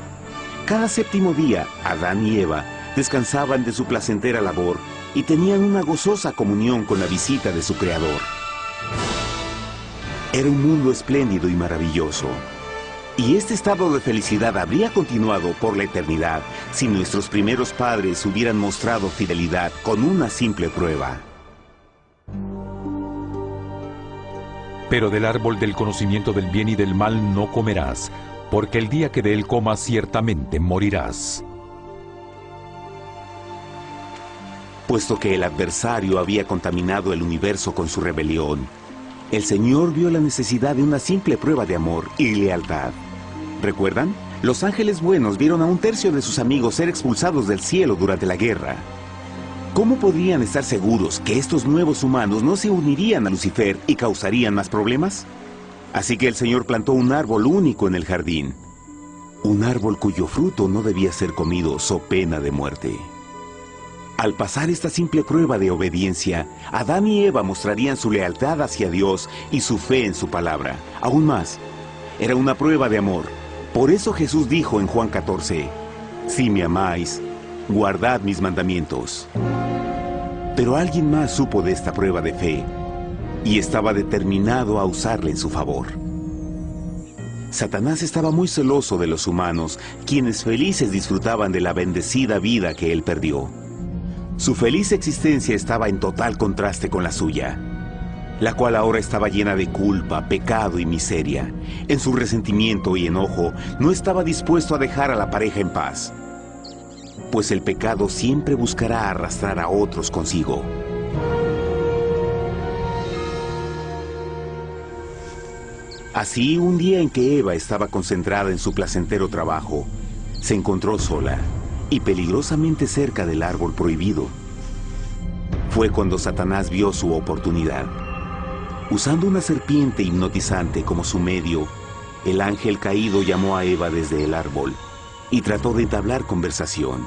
Cada séptimo día, Adán y Eva descansaban de su placentera labor y tenían una gozosa comunión con la visita de su Creador. Era un mundo espléndido y maravilloso. Y este estado de felicidad habría continuado por la eternidad si nuestros primeros padres hubieran mostrado fidelidad con una simple prueba. Pero del árbol del conocimiento del bien y del mal no comerás, porque el día que de él comas ciertamente morirás. Puesto que el adversario había contaminado el universo con su rebelión, el Señor vio la necesidad de una simple prueba de amor y lealtad. ¿Recuerdan? Los ángeles buenos vieron a un tercio de sus amigos ser expulsados del cielo durante la guerra. ¿Cómo podrían estar seguros que estos nuevos humanos no se unirían a Lucifer y causarían más problemas? Así que el Señor plantó un árbol único en el jardín. Un árbol cuyo fruto no debía ser comido so pena de muerte. Al pasar esta simple prueba de obediencia, Adán y Eva mostrarían su lealtad hacia Dios y su fe en su palabra. Aún más, era una prueba de amor. Por eso Jesús dijo en Juan 14, «Si me amáis, guardad mis mandamientos». Pero alguien más supo de esta prueba de fe y estaba determinado a usarla en su favor. Satanás estaba muy celoso de los humanos, quienes felices disfrutaban de la bendecida vida que él perdió. Su feliz existencia estaba en total contraste con la suya, la cual ahora estaba llena de culpa, pecado y miseria. En su resentimiento y enojo, no estaba dispuesto a dejar a la pareja en paz, pues el pecado siempre buscará arrastrar a otros consigo. Así, un día en que Eva estaba concentrada en su placentero trabajo, se encontró sola y peligrosamente cerca del árbol prohibido. Fue cuando Satanás vio su oportunidad. Usando una serpiente hipnotizante como su medio, el ángel caído llamó a Eva desde el árbol y trató de entablar conversación.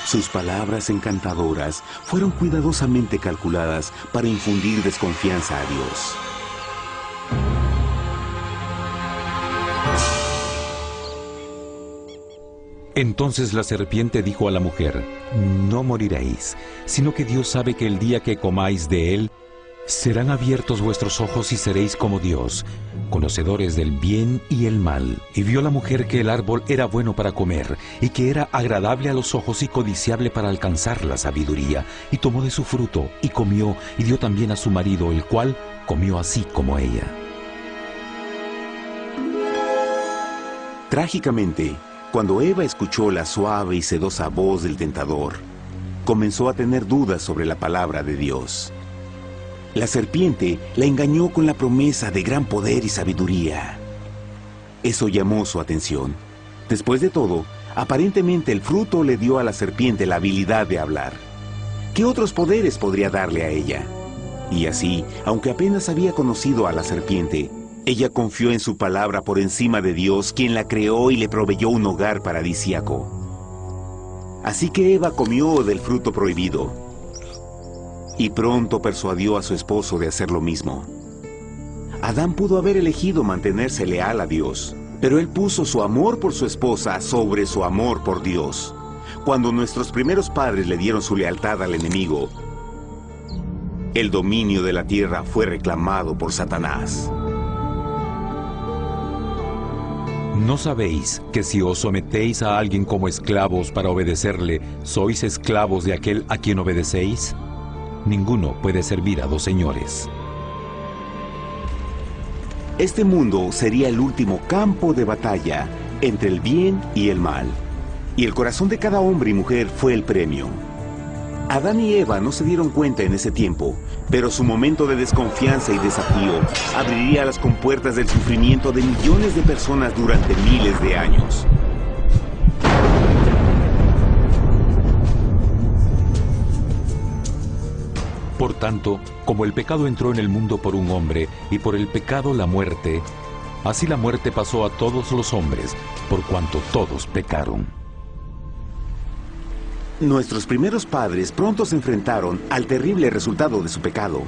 Sus palabras encantadoras fueron cuidadosamente calculadas para infundir desconfianza a Dios. Entonces la serpiente dijo a la mujer, «No moriréis, sino que Dios sabe que el día que comáis de él, serán abiertos vuestros ojos y seréis como Dios, conocedores del bien y el mal». Y vio la mujer que el árbol era bueno para comer, y que era agradable a los ojos y codiciable para alcanzar la sabiduría, y tomó de su fruto, y comió, y dio también a su marido, el cual comió así como ella. Trágicamente, cuando Eva escuchó la suave y sedosa voz del tentador, comenzó a tener dudas sobre la palabra de Dios. La serpiente la engañó con la promesa de gran poder y sabiduría. Eso llamó su atención. Después de todo, aparentemente el fruto le dio a la serpiente la habilidad de hablar. ¿Qué otros poderes podría darle a ella? Y así, aunque apenas había conocido a la serpiente, ella confió en su palabra por encima de Dios, quien la creó y le proveyó un hogar paradisíaco. Así que Eva comió del fruto prohibido y pronto persuadió a su esposo de hacer lo mismo. Adán pudo haber elegido mantenerse leal a Dios, pero él puso su amor por su esposa sobre su amor por Dios. Cuando nuestros primeros padres le dieron su lealtad al enemigo, el dominio de la tierra fue reclamado por Satanás. ¿No sabéis que si os sometéis a alguien como esclavos para obedecerle, sois esclavos de aquel a quien obedecéis? Ninguno puede servir a dos señores. Este mundo sería el último campo de batalla entre el bien y el mal. Y el corazón de cada hombre y mujer fue el premio. Adán y Eva no se dieron cuenta en ese tiempo, pero su momento de desconfianza y desafío abriría las compuertas del sufrimiento de millones de personas durante miles de años. Por tanto, como el pecado entró en el mundo por un hombre, y por el pecado la muerte, así la muerte pasó a todos los hombres, por cuanto todos pecaron. Nuestros primeros padres pronto se enfrentaron al terrible resultado de su pecado.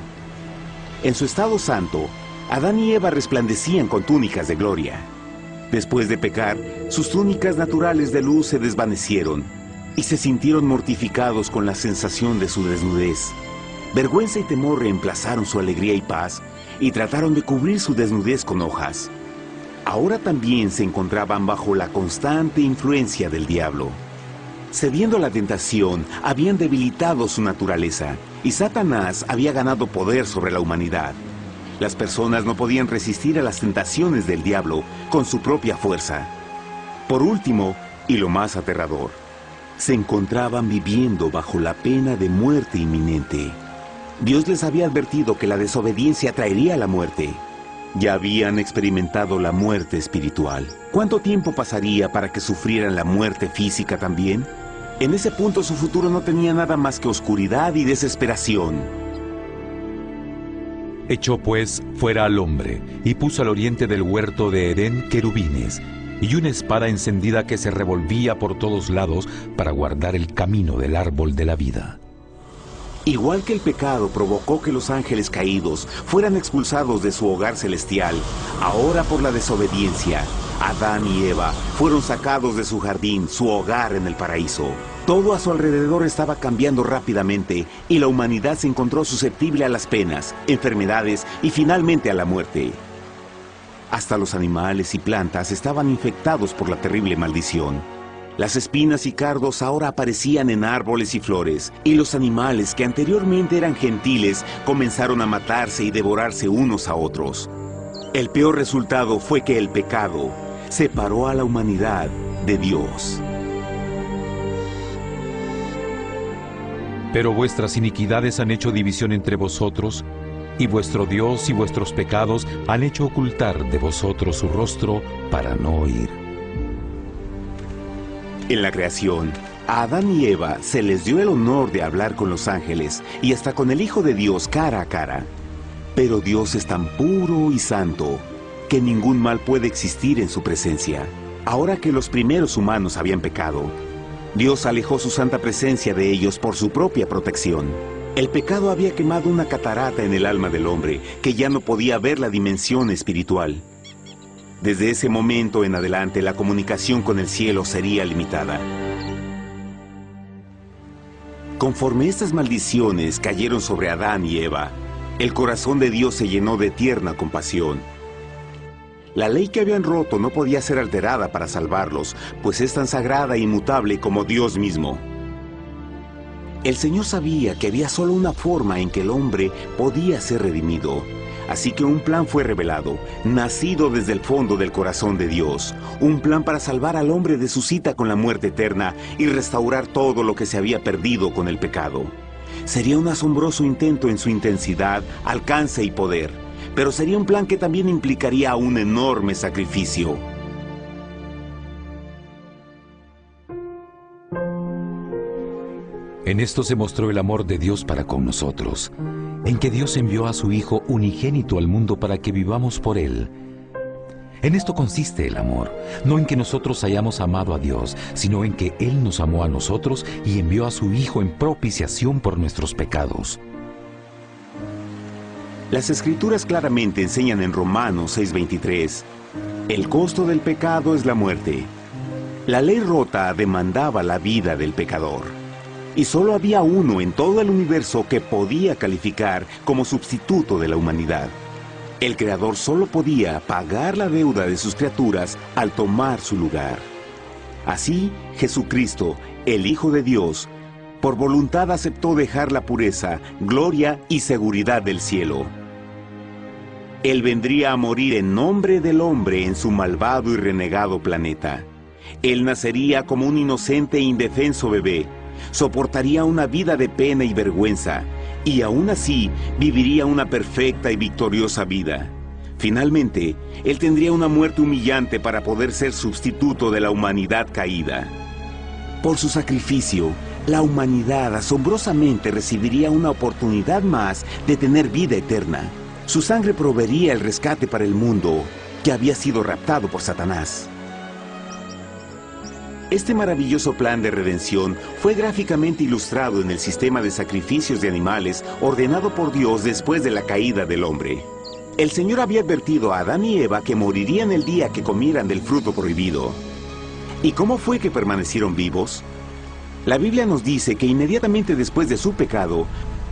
En su estado santo, Adán y Eva resplandecían con túnicas de gloria. Después de pecar, sus túnicas naturales de luz se desvanecieron y se sintieron mortificados con la sensación de su desnudez. Vergüenza y temor reemplazaron su alegría y paz y trataron de cubrir su desnudez con hojas. Ahora también se encontraban bajo la constante influencia del diablo. Cediendo a la tentación, habían debilitado su naturaleza y Satanás había ganado poder sobre la humanidad. Las personas no podían resistir a las tentaciones del diablo con su propia fuerza. Por último, y lo más aterrador, se encontraban viviendo bajo la pena de muerte inminente. Dios les había advertido que la desobediencia traería la muerte. Ya habían experimentado la muerte espiritual. ¿Cuánto tiempo pasaría para que sufrieran la muerte física también? En ese punto su futuro no tenía nada más que oscuridad y desesperación. Echó pues fuera al hombre, y puso al oriente del huerto de Edén querubines, y una espada encendida que se revolvía por todos lados para guardar el camino del árbol de la vida. Igual que el pecado provocó que los ángeles caídos fueran expulsados de su hogar celestial, ahora por la desobediencia, Adán y Eva fueron sacados de su jardín, su hogar en el paraíso. Todo a su alrededor estaba cambiando rápidamente y la humanidad se encontró susceptible a las penas, enfermedades y finalmente a la muerte. Hasta los animales y plantas estaban infectados por la terrible maldición. Las espinas y cardos ahora aparecían en árboles y flores, y los animales que anteriormente eran gentiles comenzaron a matarse y devorarse unos a otros. El peor resultado fue que el pecado separó a la humanidad de Dios. Pero vuestras iniquidades han hecho división entre vosotros, y vuestro Dios y vuestros pecados han hecho ocultar de vosotros su rostro para no oír. En la creación, a Adán y Eva se les dio el honor de hablar con los ángeles y hasta con el Hijo de Dios cara a cara. Pero Dios es tan puro y santo que ningún mal puede existir en su presencia. Ahora que los primeros humanos habían pecado, Dios alejó su santa presencia de ellos por su propia protección. El pecado había quemado una catarata en el alma del hombre que ya no podía ver la dimensión espiritual. Desde ese momento en adelante, la comunicación con el cielo sería limitada. Conforme estas maldiciones cayeron sobre Adán y Eva, el corazón de Dios se llenó de tierna compasión. La ley que habían roto no podía ser alterada para salvarlos, pues es tan sagrada e inmutable como Dios mismo. El Señor sabía que había solo una forma en que el hombre podía ser redimido. Así que un plan fue revelado, nacido desde el fondo del corazón de Dios. Un plan para salvar al hombre de su cita con la muerte eterna y restaurar todo lo que se había perdido con el pecado. Sería un asombroso intento en su intensidad, alcance y poder, pero sería un plan que también implicaría un enorme sacrificio. En esto se mostró el amor de Dios para con nosotros, en que Dios envió a su Hijo unigénito al mundo para que vivamos por Él. En esto consiste el amor, no en que nosotros hayamos amado a Dios, sino en que Él nos amó a nosotros y envió a su Hijo en propiciación por nuestros pecados. Las Escrituras claramente enseñan en Romanos 6:23, el costo del pecado es la muerte. La ley rota demandaba la vida del pecador. Y solo había uno en todo el universo que podía calificar como sustituto de la humanidad. El Creador solo podía pagar la deuda de sus criaturas al tomar su lugar. Así, Jesucristo, el Hijo de Dios, por voluntad aceptó dejar la pureza, gloria y seguridad del cielo. Él vendría a morir en nombre del hombre en su malvado y renegado planeta. Él nacería como un inocente e indefenso bebé, soportaría una vida de pena y vergüenza, y aún así viviría una perfecta y victoriosa vida. Finalmente, Él tendría una muerte humillante para poder ser sustituto de la humanidad caída. Por su sacrificio, la humanidad asombrosamente recibiría una oportunidad más de tener vida eterna. Su sangre proveería el rescate para el mundo que había sido raptado por Satanás. Este maravilloso plan de redención fue gráficamente ilustrado en el sistema de sacrificios de animales ordenado por Dios después de la caída del hombre. El Señor había advertido a Adán y Eva que morirían el día que comieran del fruto prohibido. ¿Y cómo fue que permanecieron vivos? La Biblia nos dice que inmediatamente después de su pecado,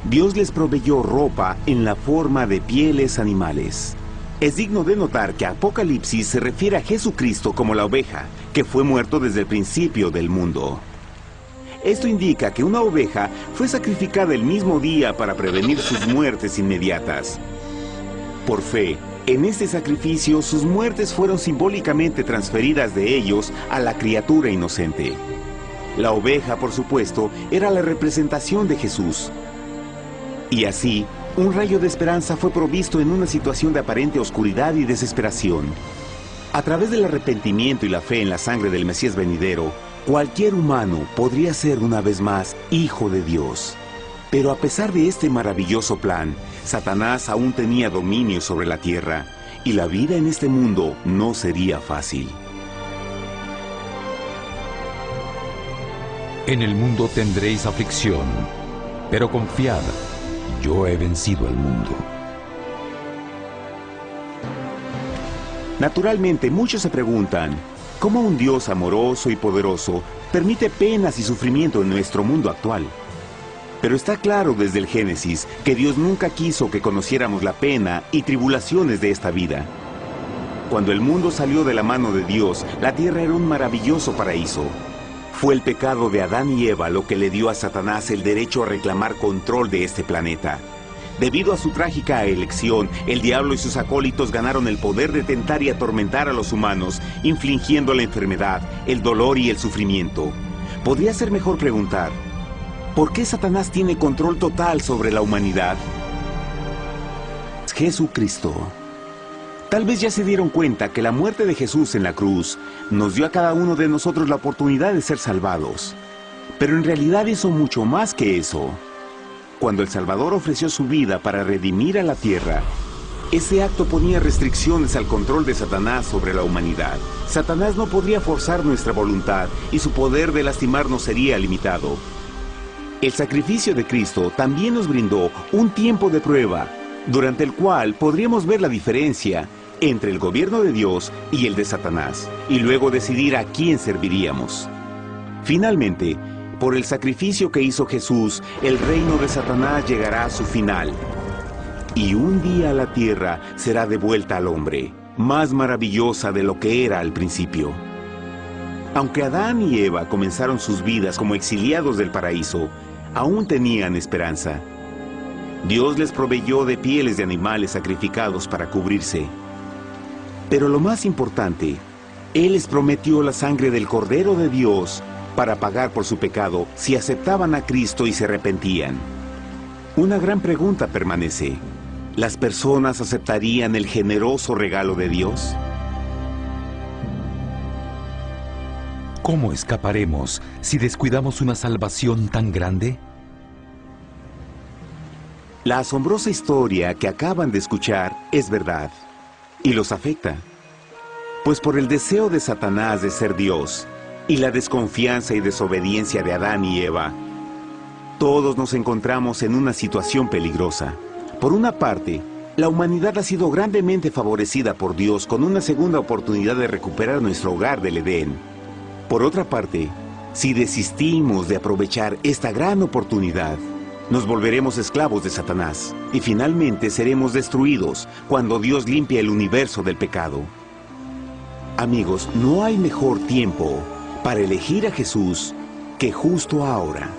Dios les proveyó ropa en la forma de pieles animales. Es digno de notar que Apocalipsis se refiere a Jesucristo como la oveja, que fue muerto desde el principio del mundo. Esto indica que una oveja fue sacrificada el mismo día para prevenir sus muertes inmediatas. Por fe, en este sacrificio sus muertes fueron simbólicamente transferidas de ellos a la criatura inocente. La oveja, por supuesto, era la representación de Jesús. Y así, un rayo de esperanza fue provisto en una situación de aparente oscuridad y desesperación. A través del arrepentimiento y la fe en la sangre del Mesías venidero, cualquier humano podría ser una vez más hijo de Dios. Pero a pesar de este maravilloso plan, Satanás aún tenía dominio sobre la tierra, y la vida en este mundo no sería fácil. En el mundo tendréis aflicción, pero confiad, yo he vencido al mundo. Naturalmente, muchos se preguntan, ¿cómo un Dios amoroso y poderoso permite penas y sufrimiento en nuestro mundo actual? Pero está claro desde el Génesis que Dios nunca quiso que conociéramos la pena y tribulaciones de esta vida. Cuando el mundo salió de la mano de Dios, la tierra era un maravilloso paraíso. Fue el pecado de Adán y Eva lo que le dio a Satanás el derecho a reclamar control de este planeta. Debido a su trágica elección, el diablo y sus acólitos ganaron el poder de tentar y atormentar a los humanos, infligiendo la enfermedad, el dolor y el sufrimiento. Podría ser mejor preguntar, ¿por qué Satanás tiene control total sobre la humanidad? Jesucristo. Tal vez ya se dieron cuenta que la muerte de Jesús en la cruz nos dio a cada uno de nosotros la oportunidad de ser salvados. Pero en realidad hizo mucho más que eso. Cuando el Salvador ofreció su vida para redimir a la tierra, ese acto ponía restricciones al control de Satanás sobre la humanidad. Satanás no podría forzar nuestra voluntad y su poder de lastimarnos sería limitado. El sacrificio de Cristo también nos brindó un tiempo de prueba, durante el cual podríamos ver la diferencia entre el gobierno de Dios y el de Satanás, y luego decidir a quién serviríamos. Finalmente, por el sacrificio que hizo Jesús, el reino de Satanás llegará a su final. Y un día la tierra será devuelta al hombre, más maravillosa de lo que era al principio. Aunque Adán y Eva comenzaron sus vidas como exiliados del paraíso, aún tenían esperanza. Dios les proveyó de pieles de animales sacrificados para cubrirse. Pero lo más importante, Él les prometió la sangre del Cordero de Dios para pagar por su pecado si aceptaban a Cristo y se arrepentían. Una gran pregunta permanece: ¿las personas aceptarían el generoso regalo de Dios? ¿Cómo escaparemos si descuidamos una salvación tan grande? La asombrosa historia que acaban de escuchar es verdad y los afecta. Pues por el deseo de Satanás de ser Dios y la desconfianza y desobediencia de Adán y Eva, todos nos encontramos en una situación peligrosa. Por una parte, la humanidad ha sido grandemente favorecida por Dios con una segunda oportunidad de recuperar nuestro hogar del Edén. Por otra parte, si desistimos de aprovechar esta gran oportunidad, nos volveremos esclavos de Satanás y finalmente seremos destruidos cuando Dios limpie el universo del pecado. Amigos, no hay mejor tiempo para elegir a Jesús que justo ahora.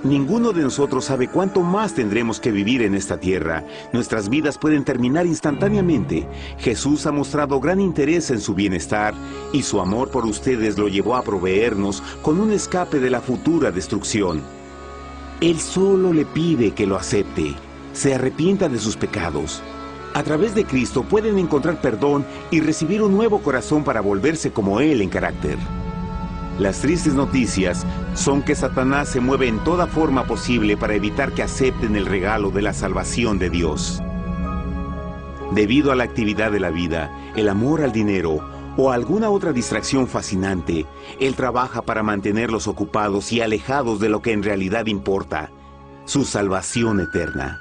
Ninguno de nosotros sabe cuánto más tendremos que vivir en esta tierra. Nuestras vidas pueden terminar instantáneamente. Jesús ha mostrado gran interés en su bienestar y su amor por ustedes lo llevó a proveernos con un escape de la futura destrucción. Él solo le pide que lo acepte, se arrepienta de sus pecados. A través de Cristo pueden encontrar perdón y recibir un nuevo corazón para volverse como Él en carácter. Las tristes noticias son que Satanás se mueve en toda forma posible para evitar que acepten el regalo de la salvación de Dios. Debido a la actividad de la vida, el amor al dinero o alguna otra distracción fascinante, Él trabaja para mantenerlos ocupados y alejados de lo que en realidad importa, su salvación eterna.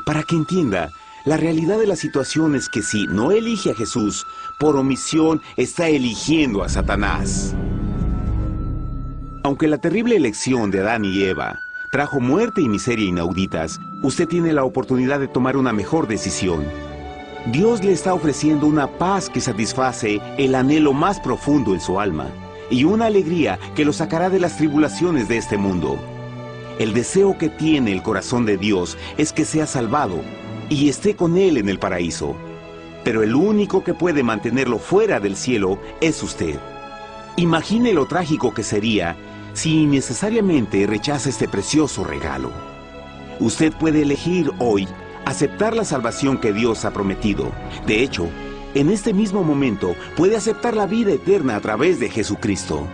Para que entienda, la realidad de la situación es que si no elige a Jesús, por omisión está eligiendo a Satanás. Aunque la terrible elección de Adán y Eva trajo muerte y miseria inauditas, usted tiene la oportunidad de tomar una mejor decisión. Dios le está ofreciendo una paz que satisface el anhelo más profundo en su alma y una alegría que lo sacará de las tribulaciones de este mundo. El deseo que tiene el corazón de Dios es que sea salvado y esté con Él en el paraíso. Pero el único que puede mantenerlo fuera del cielo es usted. Imagine lo trágico que sería si innecesariamente rechaza este precioso regalo. Usted puede elegir hoy aceptar la salvación que Dios ha prometido. De hecho, en este mismo momento puede aceptar la vida eterna a través de Jesucristo.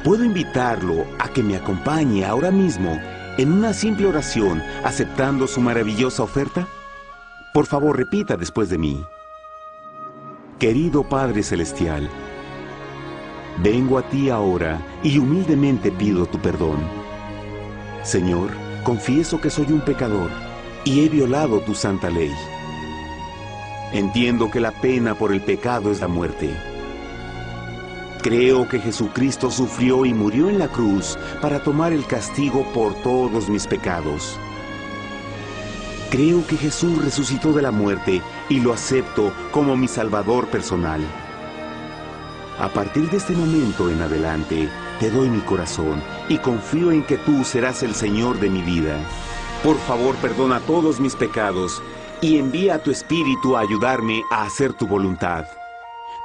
¿Puedo invitarlo a que me acompañe ahora mismo en una simple oración aceptando su maravillosa oferta? Por favor, repita después de mí. Querido Padre Celestial, vengo a ti ahora y humildemente pido tu perdón. Señor, confieso que soy un pecador y he violado tu santa ley. Entiendo que la pena por el pecado es la muerte. Creo que Jesucristo sufrió y murió en la cruz para tomar el castigo por todos mis pecados. Creo que Jesús resucitó de la muerte y lo acepto como mi Salvador personal. A partir de este momento en adelante, te doy mi corazón y confío en que tú serás el Señor de mi vida. Por favor, perdona todos mis pecados y envía a tu Espíritu a ayudarme a hacer tu voluntad.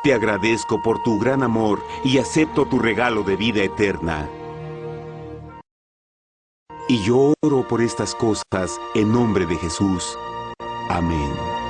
Te agradezco por tu gran amor y acepto tu regalo de vida eterna. Y yo oro por estas cosas en nombre de Jesús. Amén.